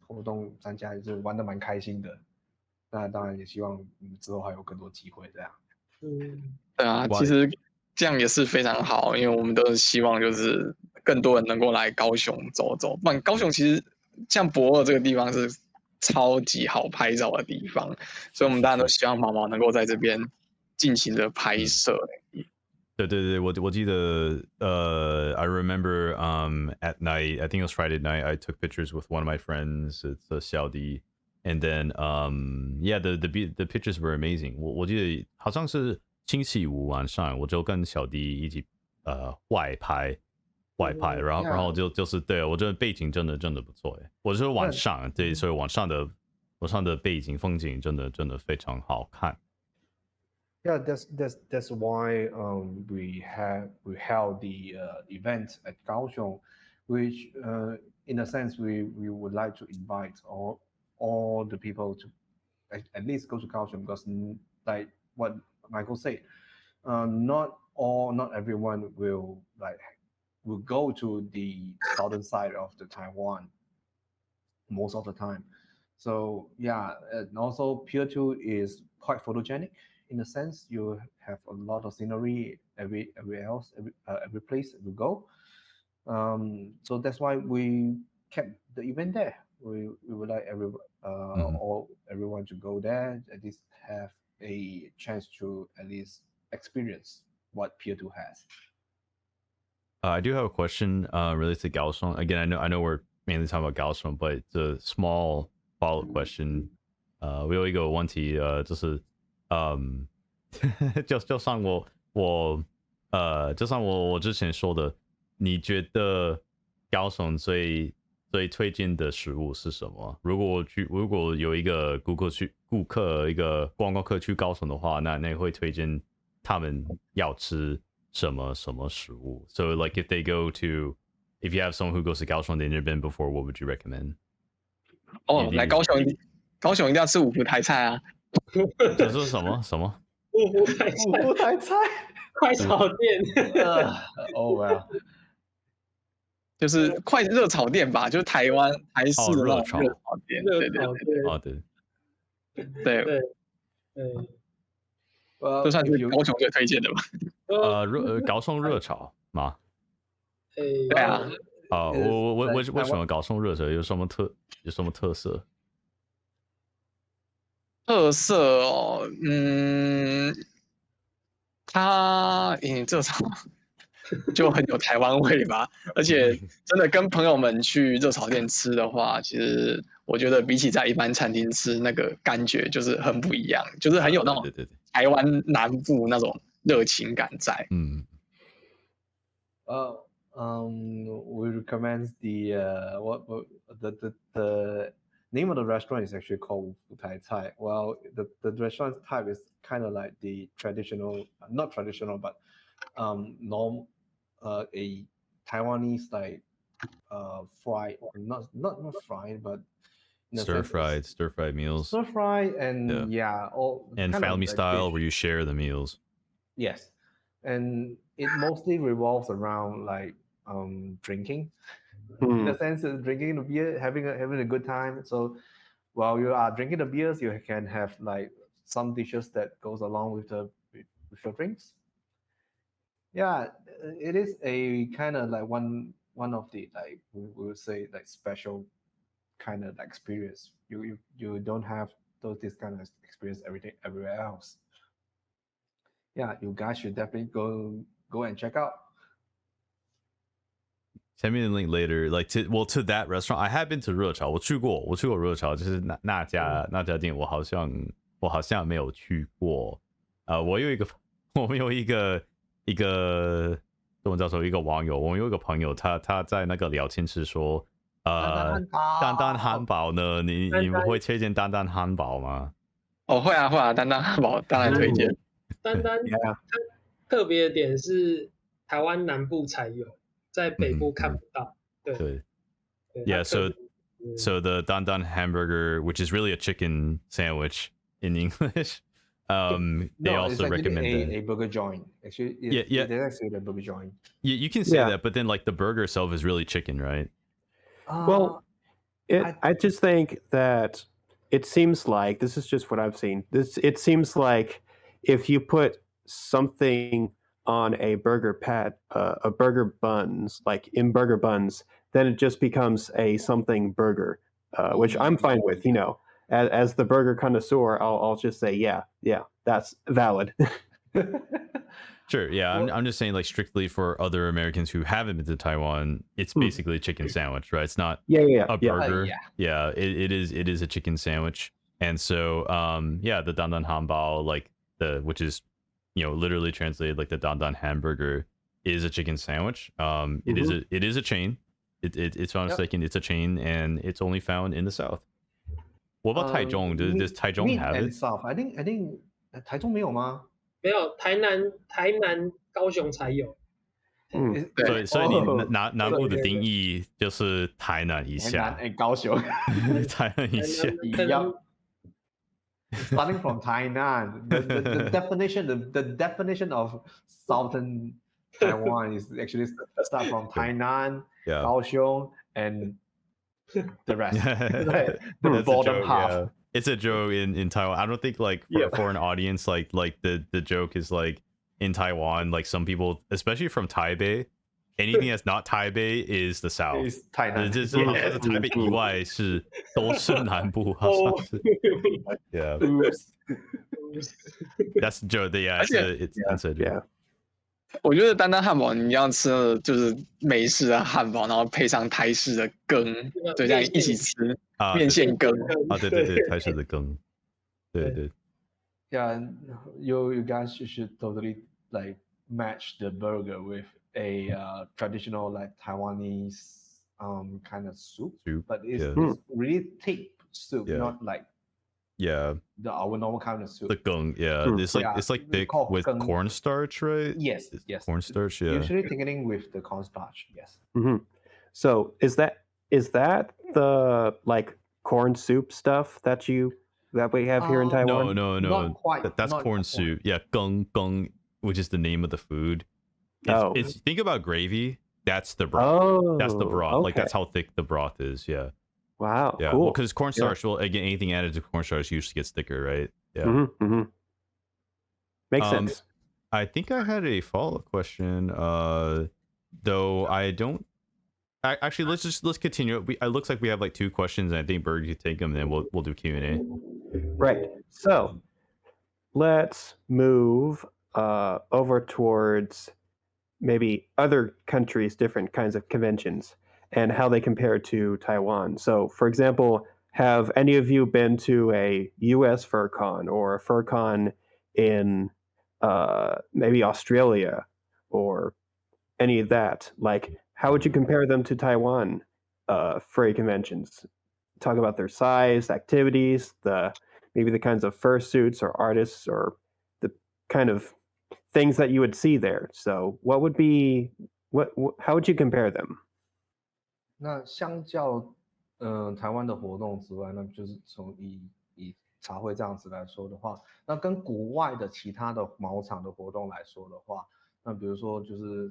活动参加也是玩的蛮开心的。那当然也希望之后还有更多机会这样。对啊，其实这样也是非常好，因为我们都是希望就是更多人能够来高雄走走。不然高雄其实像博尔这个地方是超级好拍照的地方，所以我们大家都希望毛毛能够在这边尽情的拍摄。对，我记得I remember at night, I think it was Friday night, I took pictures with one of my friends. It's Xiaodi, and then yeah, the pictures were amazing. 我记得好像是星期五晚上，我就跟小弟一起外拍，然后就是对我觉得背景真的不错哎，我是晚上对，所以晚上的背景风景真的非常好看。Yeah, that's why we held the event at Kaohsiung, which in a sense we would like to invite all the people to at least go to Kaohsiung, because like what Michael said, not everyone will go to the southern side of the Taiwan most of the time. So yeah, and also Pier 2 is quite photogenic. In a sense, you have a lot of scenery every place we go. So that's why we kept the event there. We would like everyone to go there, at least have a chance to at least experience what Pier 2 has. I do have a question related to Gaozong. Again, I know we're mainly talking about Gaozong, but it's a small follow-up question. 我有一个问题，就是就像就像我之前说的，你觉得高雄最推荐的食物是什么？如果有一个顾客一个观光客去高雄的话，那会推荐他们要吃什么食物？So like if you have someone who goes to 高雄they've never been before, what would you recommend? 来高雄一定要吃五福台菜啊！这是什么？五福台菜，五福台菜，快炒店。Oh well，就是快热炒店吧，就是台式的那种热炒店。对。就算是高雄最推荐的吧。高雄热炒吗？对啊。为什么高雄热炒有什么特色？特色哦，它热炒就很有台湾味吧，而且真的跟朋友们去热炒店吃的话，其实我觉得比起在一般餐厅吃那个感觉就是很不一样，就是很有那种台湾南部那种热情感在。We recommend the name of the restaurant is actually called Futai Cai. Well, the restaurant type is kind of like the traditional, not traditional, but normal, a Taiwanese like fried, not fried, but stir fried meals. Stir fried and and family style where you share the meals. Yes, and it mostly revolves around like drinking. In the sense of drinking the beer, having a good time. So while you are drinking the beers, you can have like some dishes that goes along with your drinks. Yeah, it is a kind of like one of the like we would say like special kind of experience. You don't have this kind of experience everywhere else. Yeah, you guys should definitely go and check out. Send me the link later. Like to that restaurant, I have been to 热炒，我去过热炒，就是那家店，我好像没有去过。我们有一个中文叫做一个网友，我们有一个朋友，他在那个聊天室说，丹丹汉堡呢？你们会推荐丹丹汉堡吗？会啊，丹丹汉堡当然推荐。丹丹特别的点是台湾南部才有。在北部看不到，对。Yeah, so the Dan Dan hamburger, which is really a chicken sandwich in English, they also recommend a burger joint. Actually, they actually a burger joint. You can say that, but then like the burger itself is really chicken, right? Well, I just think that it seems like, this is just what I've seen. It seems like if you put something on a burger a burger buns, like in burger buns, then it just becomes a something burger, which I'm fine with. You know, as the burger connoisseur, I'll just say, yeah, that's valid. Sure, yeah. I'm just saying, like, strictly for other Americans who haven't been to Taiwan, it's basically a chicken sandwich, right? It's not a burger. Yeah, it is a chicken sandwich. And so, the dandan hanbao, like which is, literally translated like the dandan hamburger, is a chicken sandwich. It is a chain. It's not mistaken. It's a chain, and it's only found in the south. What about Taichung? Does Taichung have it? South? I think 台中没有吗？没有，台南、高雄才有。所以你南部的定义就是台南以下，台南高雄，台南以下。Starting from Tainan, the definition of southern Taiwan is actually start from Tainan, Kaohsiung, and the rest. The bottom half. Yeah. It's a joke in Taiwan. I don't think like for an audience like the joke is like in Taiwan, like some people, especially from Taipei, anything that's not Taipei is the South. Is Tainan. 就是好像是台北以外都是南部，好像是。Yeah. That's the joke. Yeah, it's a joke. 我觉得丹丹汉堡你要吃的就是美式的汉堡，然后配上台式的羹，对，这样一起吃面线羹。对，台式的羹。对对 Yeah, and you guys should totally like match the burger with a traditional like Taiwanese kind of soup, soup. but Yeah. it's really thick soup, Yeah. not like Yeah. our normal kind of soup. The gung. Yeah. Hmm. It's like Yeah, it's like we thick call with gung. cornstarch, right? Yes, It's yes. cornstarch. Yeah. Usually thickening with the cornstarch. Yes. Hmm. So is that the like corn soup stuff that we have here in Taiwan? No. Not quite. That's not corn quite. soup. Yeah, gung, which is the name of the food. Oh. It's think about gravy. That's the broth. Oh, That's the broth. Like that's okay. how thick the broth is. Yeah. Wow, Yeah. cool. Well, because cornstarch. Well, again, anything added to cornstarch usually gets thicker, right? Yeah. Makes sense. I think I had a follow-up question. Though I don't. Actually, let's continue. It looks like we have like 2 questions, and I think Berg could take them, and then we'll do Q&A. Right. So let's move over towards maybe other countries' different kinds of conventions and how they compare to Taiwan. So, for example, have any of you been to a U.S. FurCon or a FurCon in maybe Australia or any of that? Like, how would you compare them to Taiwan furry conventions? Talk about their size, activities, maybe the kinds of fursuits or artists or the kind of things that you would see there. So, what would be how would you compare them? 那相较台湾的活动之外，那就是从以茶会这样子来说的话，那跟国外的其他的毛场的活动来说的话，那比如说就是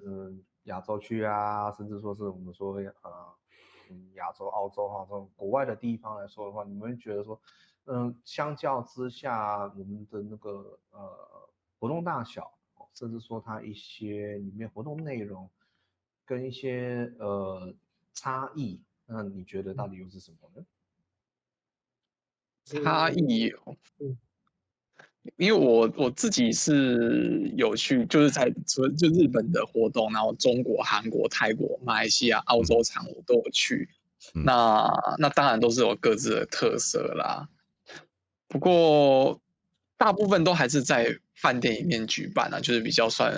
亚洲区啊，甚至说是我们说亚洲、澳洲哈这种国外的地方来说的话，你们会觉得说，相较之下，我们的那个活动大小，甚至说它一些里面活动内容跟一些差异，那你觉得到底又是什么呢？差异哦，嗯因为我自己是有去，就是除了就日本的活动，然后中国、韩国、泰国、马来西亚、澳洲场我都有去。那当然都是有各自的特色啦。不过大部分都还是在饭店里面举办啊，就是比较算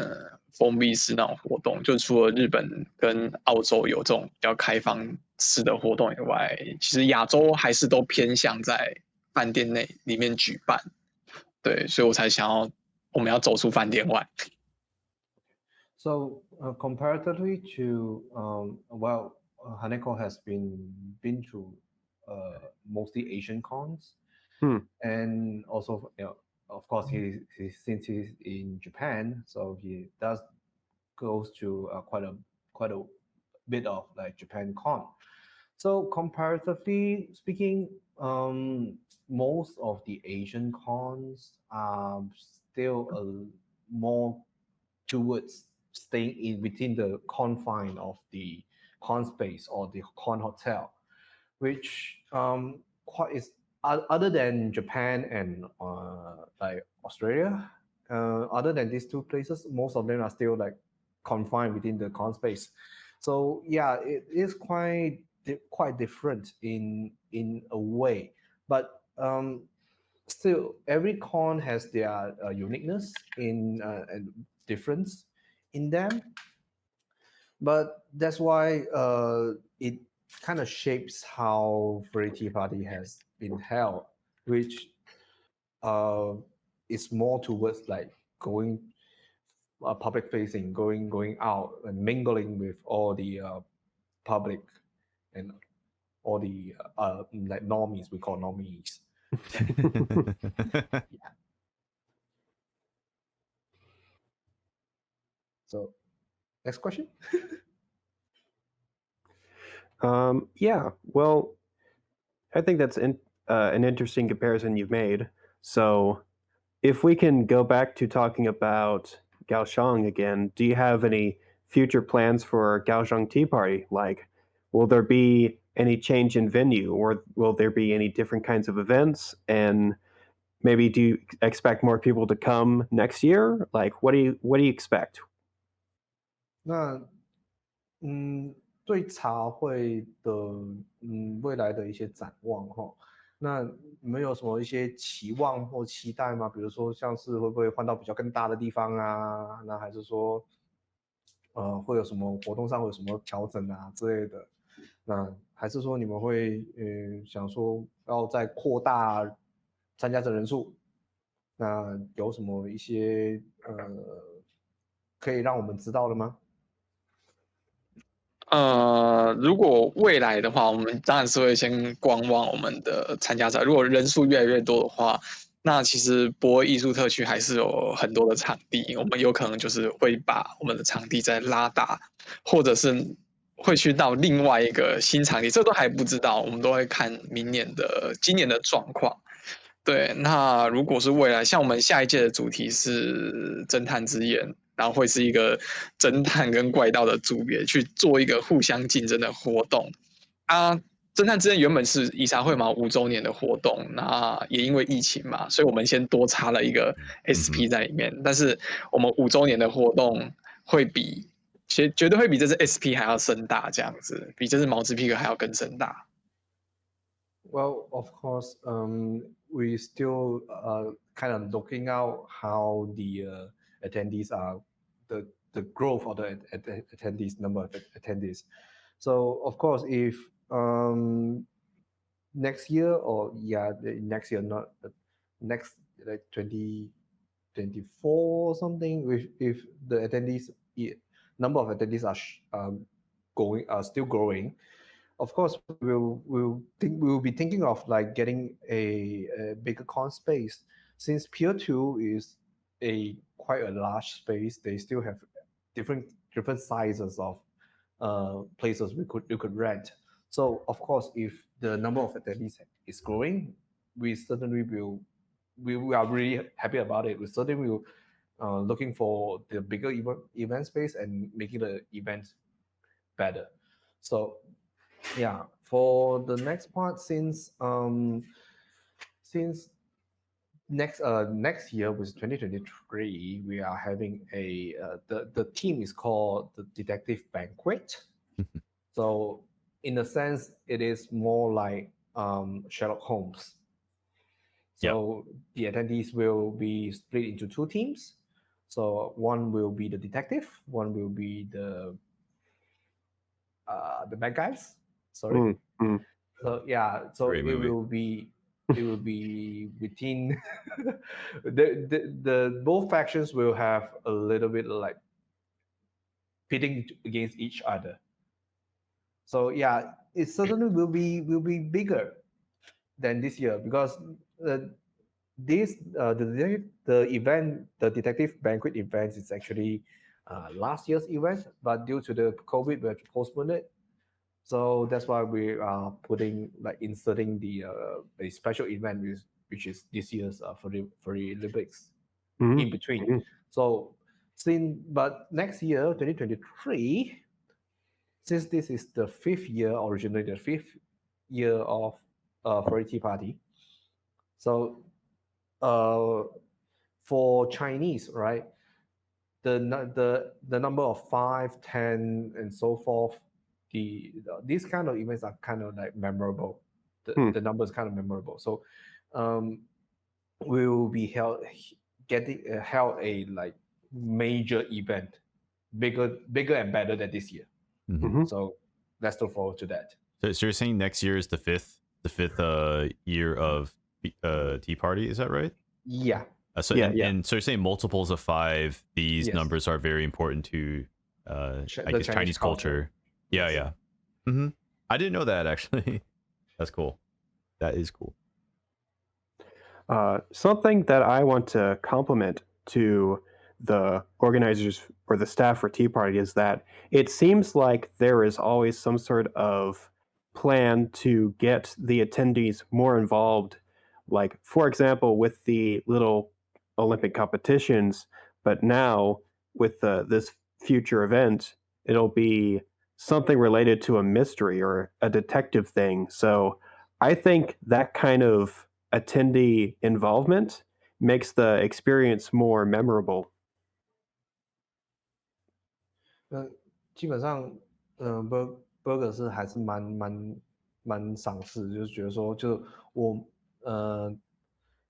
封闭式那种活动。就除了日本跟澳洲有这种比较开放式的活动以外，其实亚洲还是都偏向在饭店内里面举办。对，所以我才想要我们要走出饭店外。So comparatively to Haneko has been to mostly Asian cons, and also of course since he's in Japan, so he does goes to quite a bit of like Japan con. So comparatively speaking, most of the Asian cons are still more towards staying in within the confine of the con space or the con hotel, which quite is other than Japan and like Australia. Other than these 2 places, most of them are still like confined within the con space. So yeah, it is quite different in a way, but still every con has their uniqueness in and difference in them. But that's why it kind of shapes how Furry Tea Party has been held, which is more towards like going public facing, going out and mingling with all the public and all the like normies, we call normies. Yeah. So next question. Yeah, well, I think that's an interesting comparison you've made. So, if we can go back to talking about Kaohsiung again, do you have any future plans for Gaozong Tea Party? Like, will there be any change in venue, or will there be any different kinds of events? And maybe do you expect more people to come next year? Like, what do you expect? 那对茶会的未来的一些展望哈，那你们有什么一些期望或期待吗？比如说像是会不会换到比较更大的地方啊？那还是说，会有什么活动上会有什么调整啊之类的？那还是说你们会想说要再扩大参加者人数？那有什么一些可以让我们知道的吗？如果未来的话，我们当然是会先观望我们的参加者。如果人数越来越多的话，那其实博尔艺术特区还是有很多的场地，我们有可能就是会把我们的场地再拉大，或者是会去到另外一个新场地，这都还不知道，我们都会看今年的状况。对，那如果是未来，像我们下一届的主题是侦探之眼，然后会是一个侦探跟怪盗的组别去做一个互相竞争的活动啊。侦探之眼原本是以茶会嘛5周年的活动，那也因为疫情嘛，所以我们先多插了一个 SP 在里面。但是我们5周年的活动会绝对会比这次 SP 还要盛大，这样子比这次毛之皮革还要更盛大。Well, of course, we still kind of looking out how the attendees are, the growth of the attendees, number of attendees. So of course, if next year or next year, not next like 2024 or something, if the attendees number of attendees are still growing, of course we'll be thinking of like getting a bigger con space. Since Pier 2 is quite a large space, they still have different sizes of places we could rent. So of course, if the number of attendees is growing, we certainly will. We are really happy about it. We certainly will looking for the bigger event space and making the event better. So yeah, for the next part, since next year was 2023, we are having the team is called the Detective Banquet. So in a sense, it is more like Sherlock Holmes. So the attendees will be split into 2 teams. So one will be the detective, one will be the bad guys. Sorry. So yeah, so Great movie. it will be within the both factions will have a little bit like pitting against each other. So yeah, it certainly will be bigger than this year because the event, the Detective Banquet event, is actually last year's event, but due to the COVID, we had to postpone it. So that's why we are inserting a special event which is this year's Furry Olympics in between. So but next year 2023, since this is the 5th year, originally the 5th year of Furry Tea Party. So for Chinese, right, the number of 5, 10, and so forth, these kind of events are kind of like memorable. The number is kind of memorable. So we will be held a like major event, bigger and better than this year. So let's look forward to that. So you're saying next year is the fifth year of Tea Party, is that right? Yeah. So and so you're saying multiples of 5. These numbers are very important to I guess Chinese culture. Yeah. I didn't know that actually. That's cool. That is cool. Something that I want to compliment to the organizers or the staff for Tea Party is that it seems like there is always some sort of plan to get the attendees more involved. Like, for example, with the little Olympic competitions, but now with this future event, it'll be something related to a mystery or a detective thing. So I think that kind of attendee involvement makes the experience more memorable. 基本上，Burger 是还是蛮赏识，就是觉得说，就是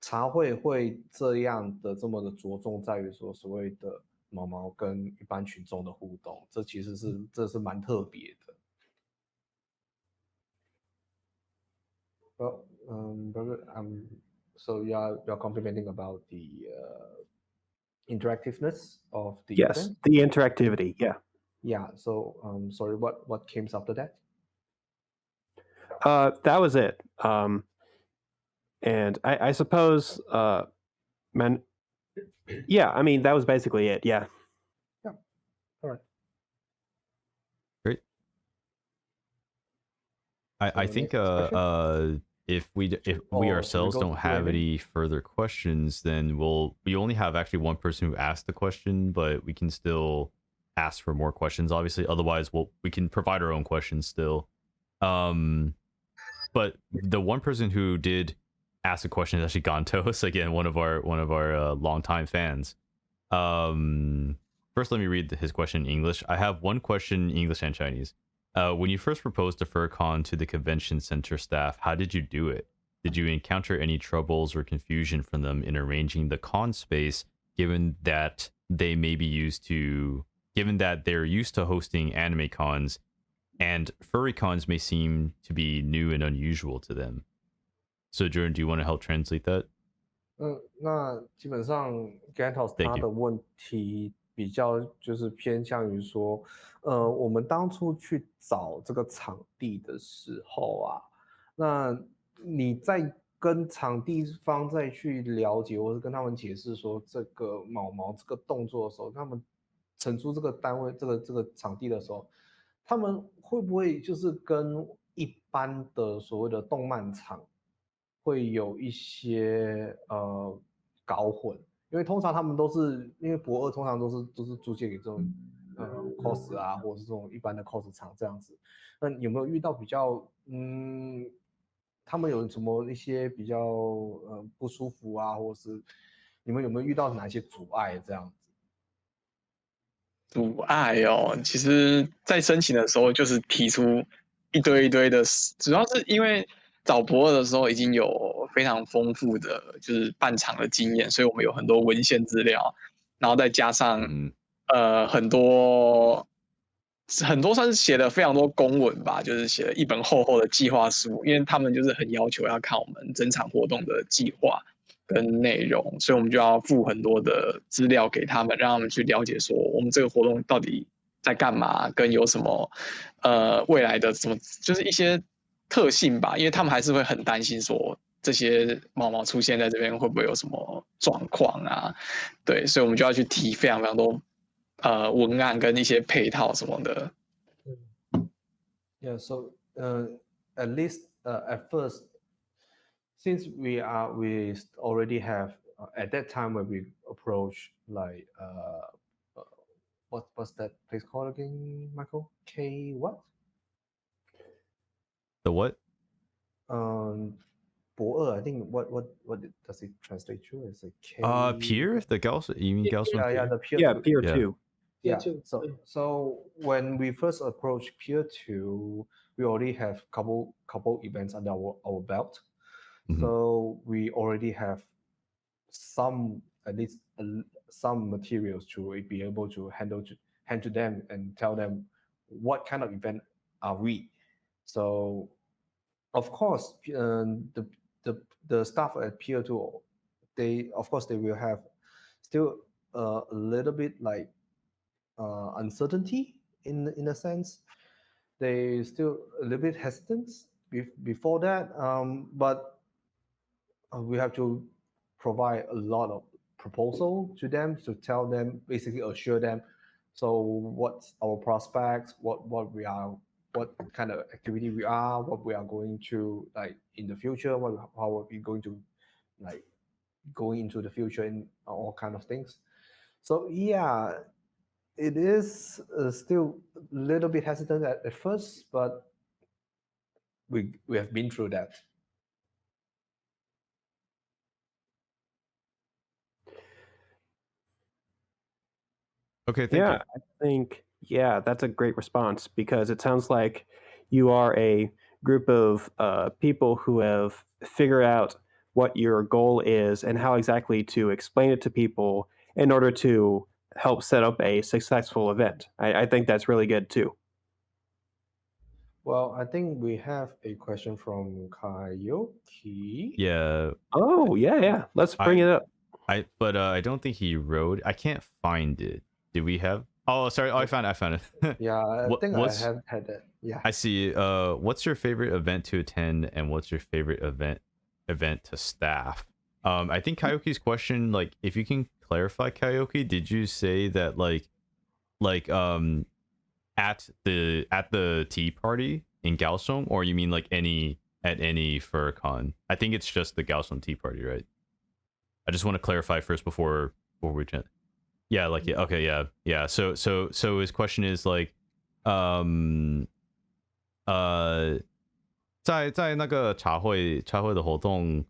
茶会这样的这么的着重在于说所谓的毛毛跟一般群众的互动，这其实是蛮特别的。Well, so you're complimenting about the interactiveness of the Yes, event? the interactivity. Yeah. Yeah. So sorry, what came after that? That was it. And I suppose, man. Yeah, I mean that was basically it. Yeah. Yeah. All right. Great. I So think next question? if we Or should we ourselves go don't to have Q&A? any further questions, then we only have actually one person who asked the question, but we can still ask for more questions. Obviously, otherwise we can provide our own questions still. But the one person who did ask a question is actually Gantos, again, one of our longtime fans. First, let me read his question in English. I have one question in English and Chinese. When you first proposed a FurCon to the convention center staff, how did you do it? Did you encounter any troubles or confusion from them in arranging the con space, given that they're used to hosting anime cons, and furry cons may seem to be new and unusual to them? So, Jordan, do you want to help translate that? 那基本上 Gantos Thank 他 you. 的问题比较就是偏向于说，我们当初去找这个场地的时候啊，那你在跟场地方再去了解，或是跟他们解释说这个毛毛这个动作的时候，他们承租这个单位这个场地的时候，他们会不会就是跟一般的所谓的动漫场会有一些搞混？因为通常他们都是因为博二通常都是租借给这种cos 啊，或者是这种一般的 cos 场这样子。那有没有遇到比较他们有什么一些比较不舒服啊，或者是你们有没有遇到哪些阻碍这样子？阻碍哦，其实在申请的时候就是提出一堆的，主要是因为找博二的时候已经有非常丰富的就是办场的经验，所以我们有很多文献资料，然后再加上很多算是写了非常多公文吧，就是写了一本厚厚的计划书，因为他们就是很要求要看我们整场活动的计划跟内容，所以我们就要附很多的资料给他们，让他们去了解说我们这个活动到底在干嘛，跟有什么未来的什么就是一些特性吧，因为他们还是会很担心说这些毛毛出现在这边会不会有什么状况啊？对，所以我们就要去提非常多文案跟一些配套什么的。Yeah, so at least at first, since we already have at that time when we approach like what's that place called again, Michael? K what? The what? Bo I think what does it translate to? It's a K. Pier? The Gaussian? You mean Gaussian? Yeah, the Pier. Yeah, two. Pier Yeah. 2. Yeah. Pier 2. So when we first approached Pier 2, we already have couple events under our belt. Mhm. So we already have some at least some materials to be able to hand to them and tell them what kind of event are we. So of course the staff at Pier 2, they will have still a little bit like uncertainty in a sense. They still a little bit hesitant before that, but we have to provide a lot of proposal to them to tell them, basically assure them, so what's our prospects, what kind of activity we are, what we are going to like in the future, how are we going to like going into the future in all kind of things. So yeah, it is still a little bit hesitant at first, but we have been through that. Okay, thank you. I think that's a great response because it sounds like you are a group of people who have figured out what your goal is and how exactly to explain it to people in order to help set up a successful event. I think that's really good too. Well, I think we have a question from Kayoki. Yeah. Oh, yeah. Let's bring it up. But I don't think he wrote. I can't find it. Do we have? Oh, sorry. Oh, I found it. Yeah, I think I what's, have had that. Yeah. I see. What's your favorite event to attend, and what's your favorite event to staff? I think Kayoki's question, like, if you can clarify, Kayoki, did you say that like at the tea party in Gaozong, or you mean like at any fur-con? I think it's just the Gaozong Tea Party, right? I just want to clarify first before we jump. Yeah, like yeah, okay, yeah. So his question is like, 在那个茶会的活动，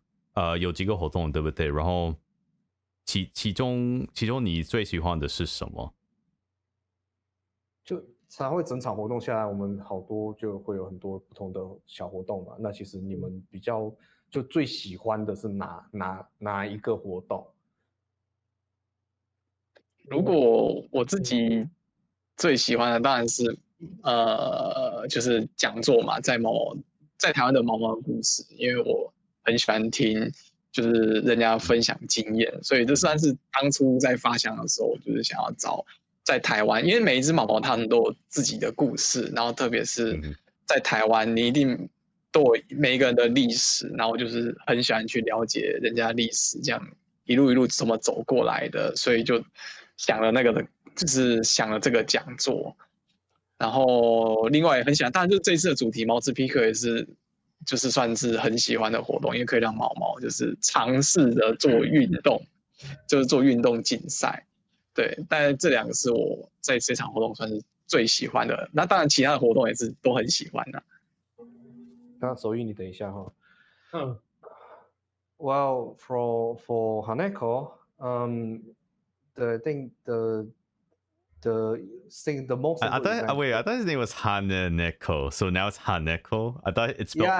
有几个活动，对不对？然后其中你最喜欢的是什么？就茶会整场活动下来，我们好多就会有很多不同的小活动嘛。那其实你们比较就最喜欢的是哪一个活动？如果我自己最喜欢的当然是就是讲座嘛，在台湾的毛毛的故事，因为我很喜欢听就是人家分享经验，所以这算是当初在发想的时候，就是想要找在台湾，因为每一只毛毛它们都有自己的故事，然后特别是在台湾，你一定都有每一个人的历史，然后就是很喜欢去了解人家历史，这样一路一路怎么走过来的，所以就想了就是想了这个讲座。然后另外也很喜欢，当然就是这一次的主题毛质皮克也是，就是算是很喜欢的活动，因为可以让毛毛就是尝试着做运动，就是做运动竞赛。对，但这两个是我在这场活动算是最喜欢的。那当然其他的活动也是都很喜欢的。那手艺你等一下哈。嗯， Well, for Haneko, I think the most. I thought his name was Hananeko, so now it's Haneko. I thought it's spelled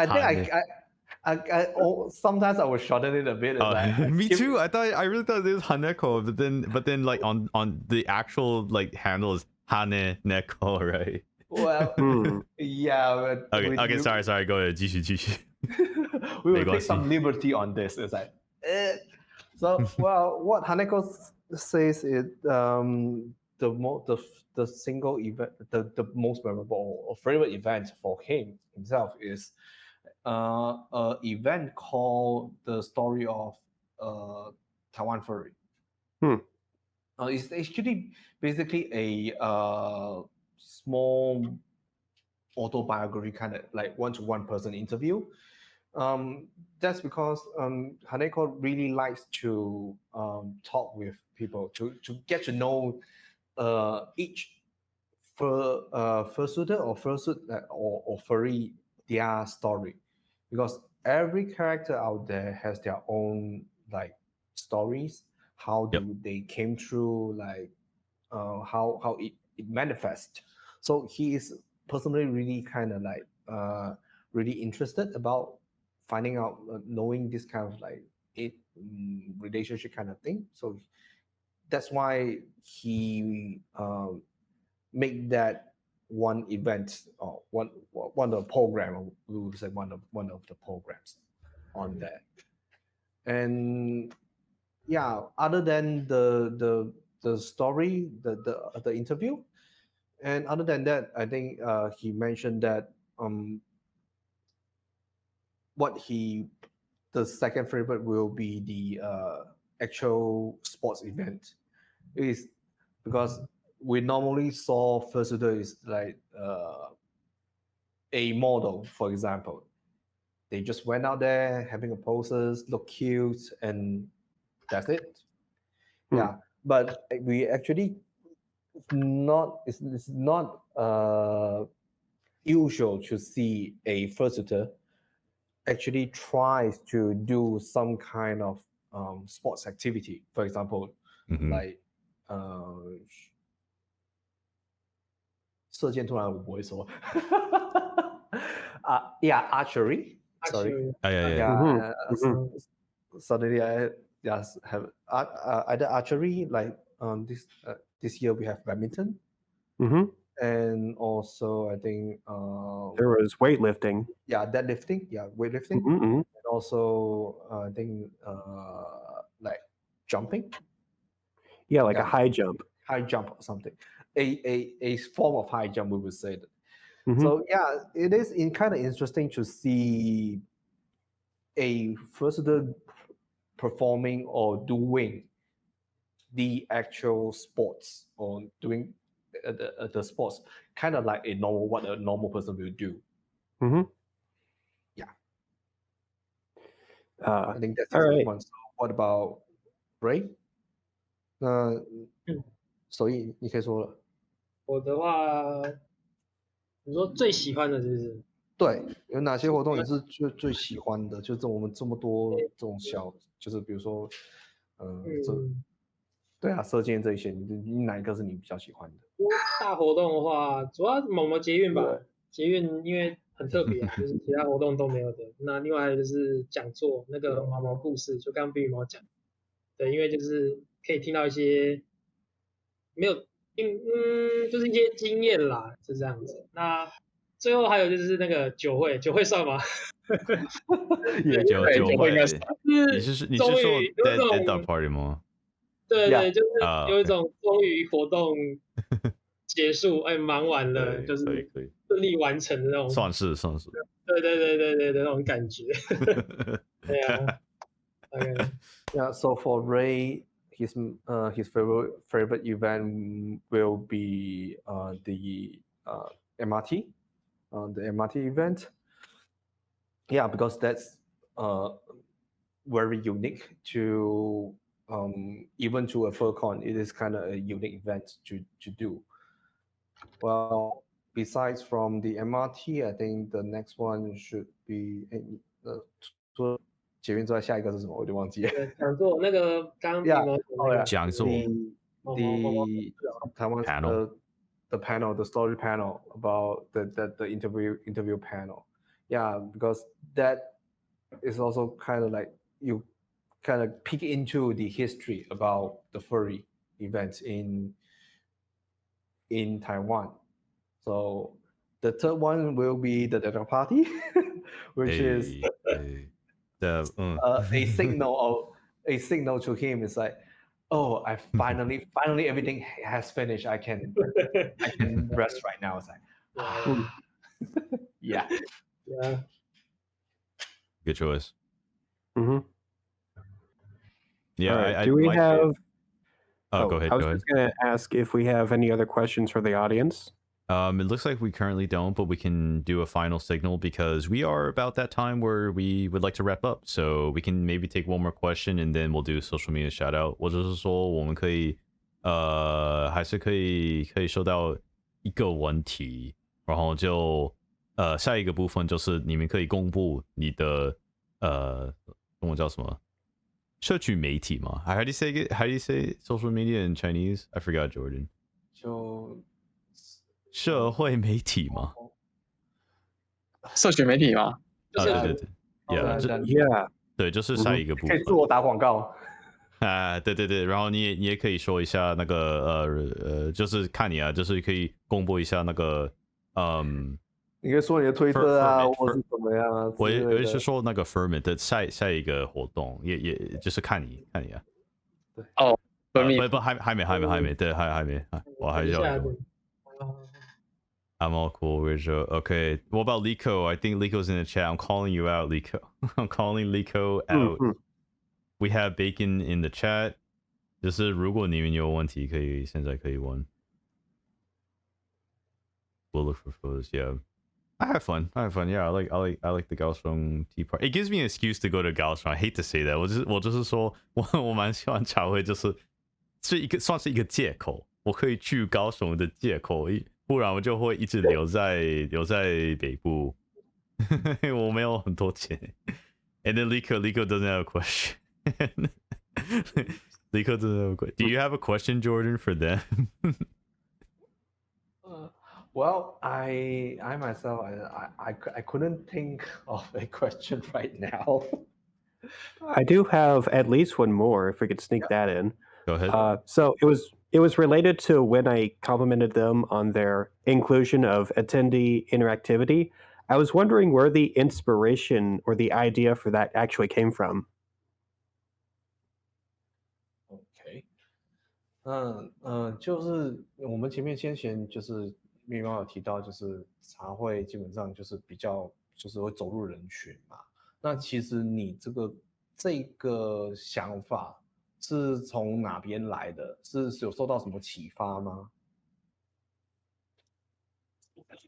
I think sometimes I would shorten it a bit. Me too. I really thought it was Haneko, but then like on the actual like handle is Hananeko, right? Well, yeah. But okay. Sorry. Go ahead. 继续. We will take some liberty on this. It's like, so well, what Haneko says is the single event, the most memorable or favorite event for himself is an event called the story of Taiwan Furry. It's actually basically a small autobiography, kind of like one-to-one person interview. That's because Haneko really likes to talk with people to get to know each fursuiter or fursuit or furry, their story, because every character out there has their own like stories. How they came through, like how it manifests. So he is personally really kind of like really interested about finding out, knowing this kind of like relationship kind of thing. So that's why he make that one event or one of the program, we would say one of the programs on that. And yeah, other than the story, the interview, and other than that, I think he mentioned that the second favorite will be the actual sports event. It is because we normally saw fursuiter is like a model, for example. They just went out there having a poses, look cute, and that's it. Yeah, but we actually it's not usual to see a fursuiter actually tries to do some kind of sports activity. For example, like 射箭突然我不会说 Yeah, archery. Sorry. Actually, yeah. Suddenly I just have either archery, like this year we have badminton, and also I think There was weightlifting. deadlifting, weightlifting, and also I think like jumping, Yeah, like a high jump. high jump or something, a form of high jump, we would say that. So yeah, it is kind of interesting to see a person performing or doing the actual sports or doing the sports kind of like what a normal person will do. Yeah. I think that's all right. one. So what about Ray? 所以你可以说了。我的话，你说最喜欢的是不是？对，有哪些活动你是最喜欢的？就我们这么多这种就是比如说，对啊，射箭这一些，你哪一个是你比较喜欢的？大活动的话，主要某某捷运吧，捷运因为很特别啊，就是其他活动都没有的。那另外还有就是讲座，那个毛毛故事，就刚刚比羽毛讲，对，因为就是可以听到一些没有，就是一些经验啦，是这样子。那最后还有就是那个酒会，酒会算吗？酒会应该算。你是说 dead party 吗？对对，就是有一种终于活动结束，忙完了，就是顺利完成的那种，算是，对那种感觉。对啊，大概。Yeah, so for Ray, his favorite event will be the MRT, the MRT event. Yeah, because that's very unique to even to a FurCon. It is kind of a unique event to do. Well, besides from the MRT, I think the next one should be 说捷运之外下一个是什么？我就忘记了。讲座那个刚刚讲座 the Taiwan panel. The panel, the story panel about the interview panel. Yeah, because that is also kind of like you kind of peek into the history about the furry events in Taiwan. So the third one will be the Detective Party, which is a signal to him. It's like, oh, I finally everything has finished. I can rest right now. It's like, yeah. Good choice. Yeah. Right, do we have? Go ahead. I was just going to ask if we have any other questions for the audience. It looks like we currently don't, but we can do a final signal because we are about that time where we would like to wrap up. So we can maybe take one more question and then we'll do social media shout out. 或者是说我们可以还是可以收到一个问题，然后就下一个部分就是你们可以公布你的中文叫什么？社群媒体吗？ How do you say it? How do you say social media in Chinese? I forgot, Jordan. 就社会媒体吗？社群媒体吗？对 ，Yeah， 对，就是下一个部分。可以自我打广告啊，对，然后你也可以说一下那个就是看你啊，就是可以公布一下那个你可以说你的推特啊，或是怎么样啊。我也是说那个 Ferment 的下一个活动，也就是看你啊。对哦，不，还没，对，还没，我还要一个。I'm all cool. Okay. What about Liko? I think Liko's in the chat. I'm calling you out, Liko. I'm calling Liko out. We have Bacon in the chat. 就是如果你们有问题，现在可以问。We'll look for photos. Yeah. I have fun. Yeah, I like the Gaozong Tea Party. It gives me an excuse to go to Gaozong. I hate to say that. 我就是说我蛮喜欢茶会，就是算是一个借口，我可以去高雄的借口。不然我就会一直留在北部，我没有很多钱。And then Liko doesn't have a question. Liko doesn't have a question. Do you have a question, Jordan, for them? Well, I myself, I couldn't think of a question right now. I do have at least one more, if we could sneak that in. Go ahead. So it was related to when I complimented them on their inclusion of attendee interactivity. I was wondering where the inspiration or the idea for that actually came from. OK，就是我们先就是面包有提到，就是茶会基本上就是比较就是会走入人群嘛。那其实你这个想法是从哪边来的？是有受到什么启发吗？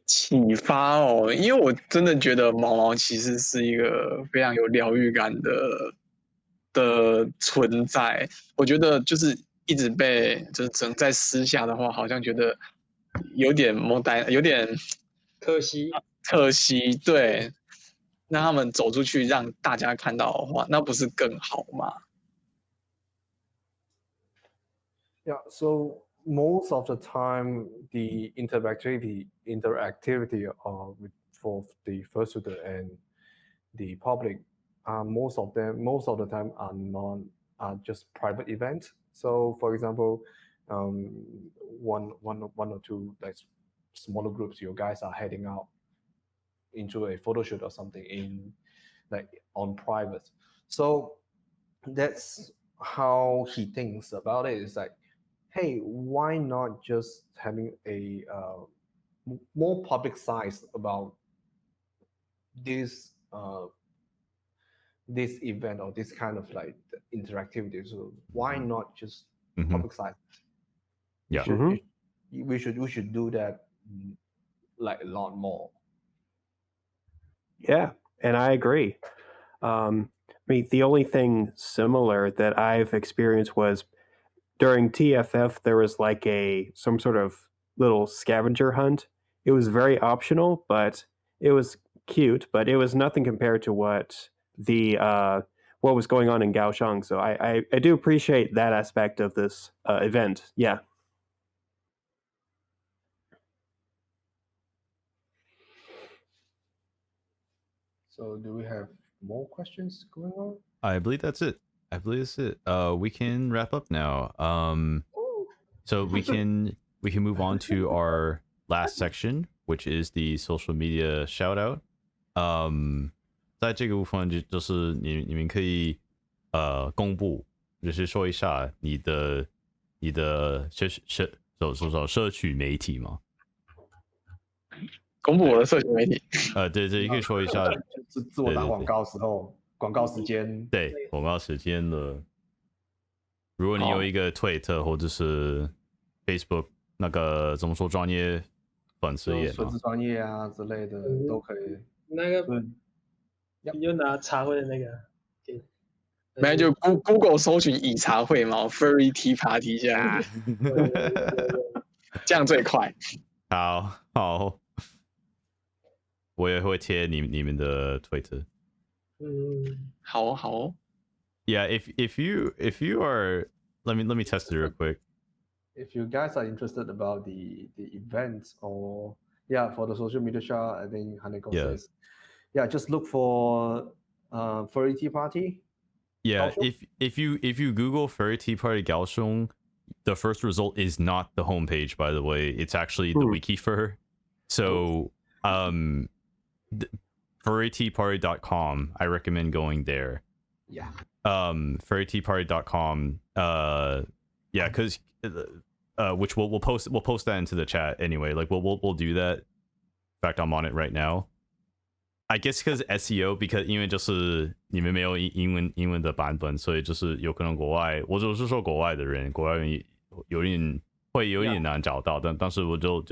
启发哦，因为我真的觉得毛毛其实是一个非常有疗愈感的存在。我觉得就是一直被就是整在私下的话，好像觉得有点有点可惜。可惜。对，那他们走出去让大家看到的话，那不是更好吗？ Yeah, so most of the time, the interactivity for the first shooter and the public, most of the time are just private events. So, for example, one or two like smaller groups, you guys are heading out into a photo shoot or something in like on private. So that's how he thinks about it. It's like, hey, why not just having a more public size about this this event or this kind of like interactivity? So why not just public size? Yeah. We should do that like a lot more. Yeah, and I agree. I mean, the only thing similar that I've experienced was during TFF. There was like some sort of little scavenger hunt. It was very optional, but it was cute. But it was nothing compared to what was going on in Kaohsiung. So I do appreciate that aspect of this event. Yeah. So do we have more questions going on? I believe that's it. We can wrap up now. So we can move on to our last section, which is the social media shout out. 在这个部分就是你们可以公布，就是说一下你的社群媒体吗？公布我的社群媒体。对，你可以说一下，自我打广告时候，广告时间。对，广告时间了。如果你有一个推特或者是 Facebook 那个怎么说专业粉丝页粉丝专业啊之类的都可以。那个你就拿茶会的那个。没有，就 Google 搜寻以茶会嘛 ，Furry Tea Party 这样，这样最快。好，我也会贴你们的推特。好。Yeah, if you are, let me test it real quick. If you guys are interested about the events or for the social media shot, I think Hananeko says, just look for Furry Tea Party. Yeah, Kaohsiung? if you Google Furry Tea Party Gaossian, the first result is not the homepage, by the way. It's actually the wiki fur. So furryteaparty.com, I recommend going there. Yeah. Furryteaparty.com. Yeah, because which we'll post that into the chat anyway. Like we'll do that. In fact, I'm on it right now. I guess because SEO, because 因为就是你们没有英文的版本，所以就是有可能国外，我只是说国外的人，国外人有点难找到，但是我就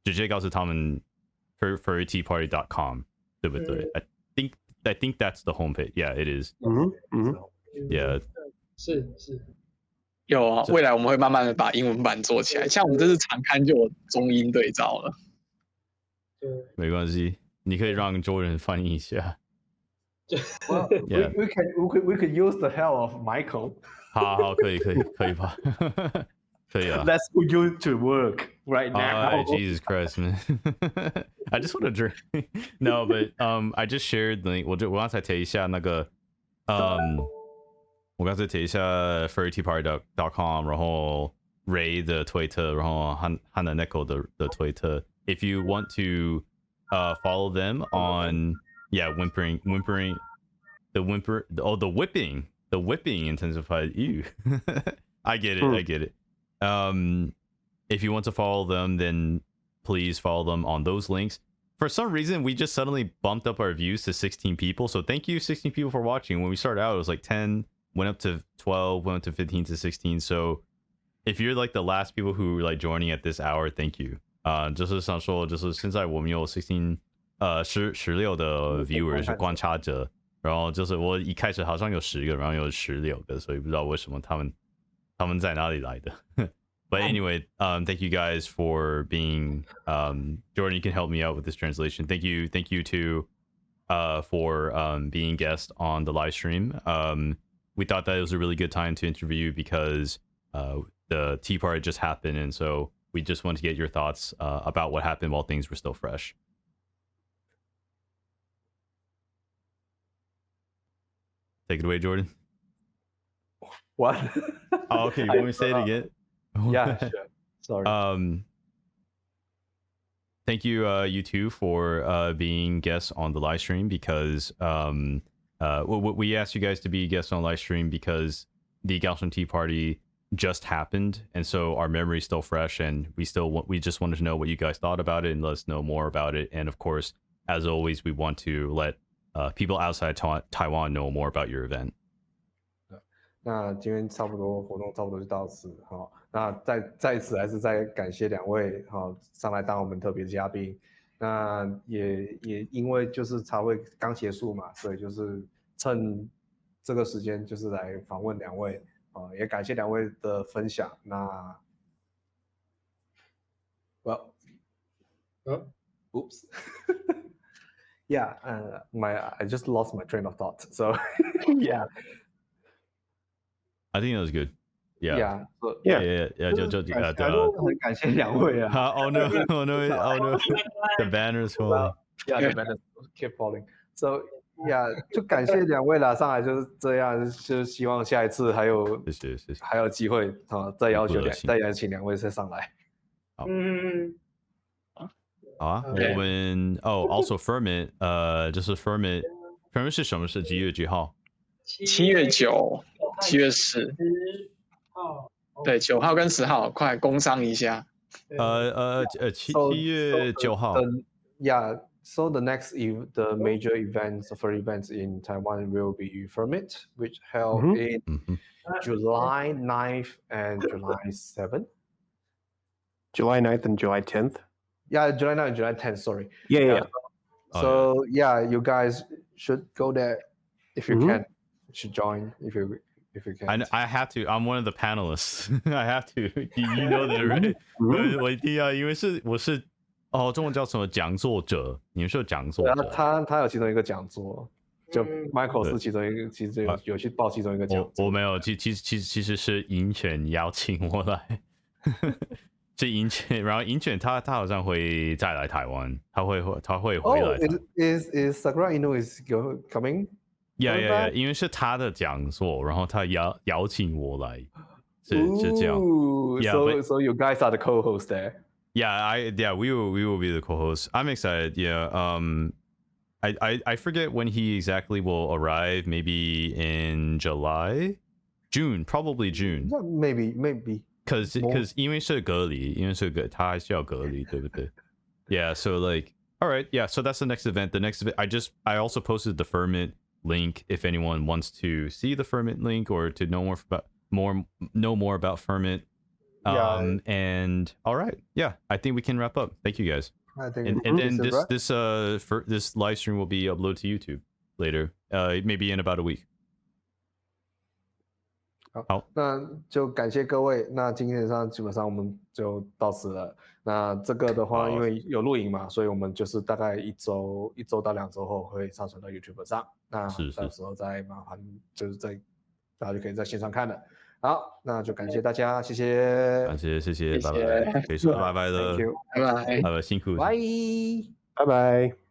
直接告诉他们 furryteaparty.com， 对不对？ I think that's the homepage. Yeah, it is. Yeah. 是。有啊，未来我们会慢慢的把英文版做起来，像我们这次常刊就有中英对照了。对，没关系。你可以让周人翻译一下。Well, we could use the help of Michael. 好，可以吧。可以啊。 Let's put you to work right now. Jesus Christ, man. I just want to drink. No, but I just shared the link. 我刚才提一下那个我刚才提一下 furryteaparty.com， 然后 Ray 的推特，然后 Hananeko 的推特。If you want to follow them on whimpering the whipping intensified. Ew. I get it. If you want to follow them, then please follow them on those links. For some reason, we just suddenly bumped up our views to 16 people. So thank you, 16 people, for watching. When we started out, it was like 10, went up to 12, went up to 15 to 16. So if you're like the last people who are like joining at this hour, thank you. 就是想说，就是现在我们有16的 viewers 观察者，然后就是我一开始好像有10个，然后有16个，所以不知道为什么他们在哪里来的。But anyway, thank you guys for being Jordan. You can help me out with this translation. Thank you to for being guest on the live stream. We thought that it was a really good time to interview you because the tea party just happened, and so we just want to get your thoughts about what happened while things were still fresh. Take it away, Jordan. What? Oh, okay. You want me to say it again? Yeah, sure. Sorry. Thank you, you two, for being guests on the live stream because we asked you guys to be guests on live stream because the Gaozong Tea Party just happened, and so our memory is still fresh, and we just wanted to know what you guys thought about it and let us know more about it. And of course, as always, we want to let people outside Taiwan know more about your event. 那今天差不多活动差不多就到此哈。那在此还是再感谢2位哈上来当我们特别嘉宾。那也因为就是茶会刚结束嘛，所以就是趁这个时间就是来访问2位啊，也感谢2位的分享。那 well oops yeah I just lost my train of thought, so yeah. I think that was good. Yeah. So, 很感谢2位啊。Oh no! The banners falling. Yeah, the banners keep falling. So yeah， 就感谢2位啦，上来就是这样，就希望下一次还有机会啊，再邀请2位再上来。好。好啊，我们also Ferment， 就是 Ferment 是什么？是几月几号？7月9、7月10。对，9号跟10号，快工商一下。7月9号。Yeah, so the major events for events in Taiwan will be Ferment, which held in July 9th and July 7th. July 9th and July 10th. Yeah, July 9th and July 10th. Sorry. Yeah. So yeah, you guys should go there if you can. You should join if you can. I have to. I'm one of the panelists. I have to. You know that, right? 我一定要，因为我是中文叫什么讲座者？你们是有讲座者？他有其中一个讲座，就 Michael 是其中一个，其实有去报其中一个讲座。我没有，其实是银犬邀请我来。是银犬，然后银犬他好像会再来台湾，他会回来。Is Sakura Inu is coming? Yeah, 因为是他的讲座，然后他邀請我來，是這樣。So you guys are the co-host there. Yeah, we will be the co-hosts. I'm excited. Yeah. I forget when he exactly will arrive. Maybe in June, probably June. Maybe. Because 因為是隔離，他還是要隔離，對不對？ Yeah. So like, all right. Yeah. So that's the next event. The next event, I also posted the Ferment link if anyone wants to see the Ferment link or to know more about Ferment. And all right, yeah, I think we can wrap up. Thank you guys. I think and then this live stream will be uploaded to YouTube later, maybe in about a week. 好，那就感谢各位。那今天基本上我们就到此了。那这个的话，因为有录影嘛，所以我们就是大概1周到2周后会上传到 YouTube 上。那到时候再麻烦就是大家就可以在线上看了。好，那就感谢大家，谢谢，感谢，谢谢，拜谢谢拜，可以说拜拜了 Thank，you，拜拜。辛苦，拜。拜拜。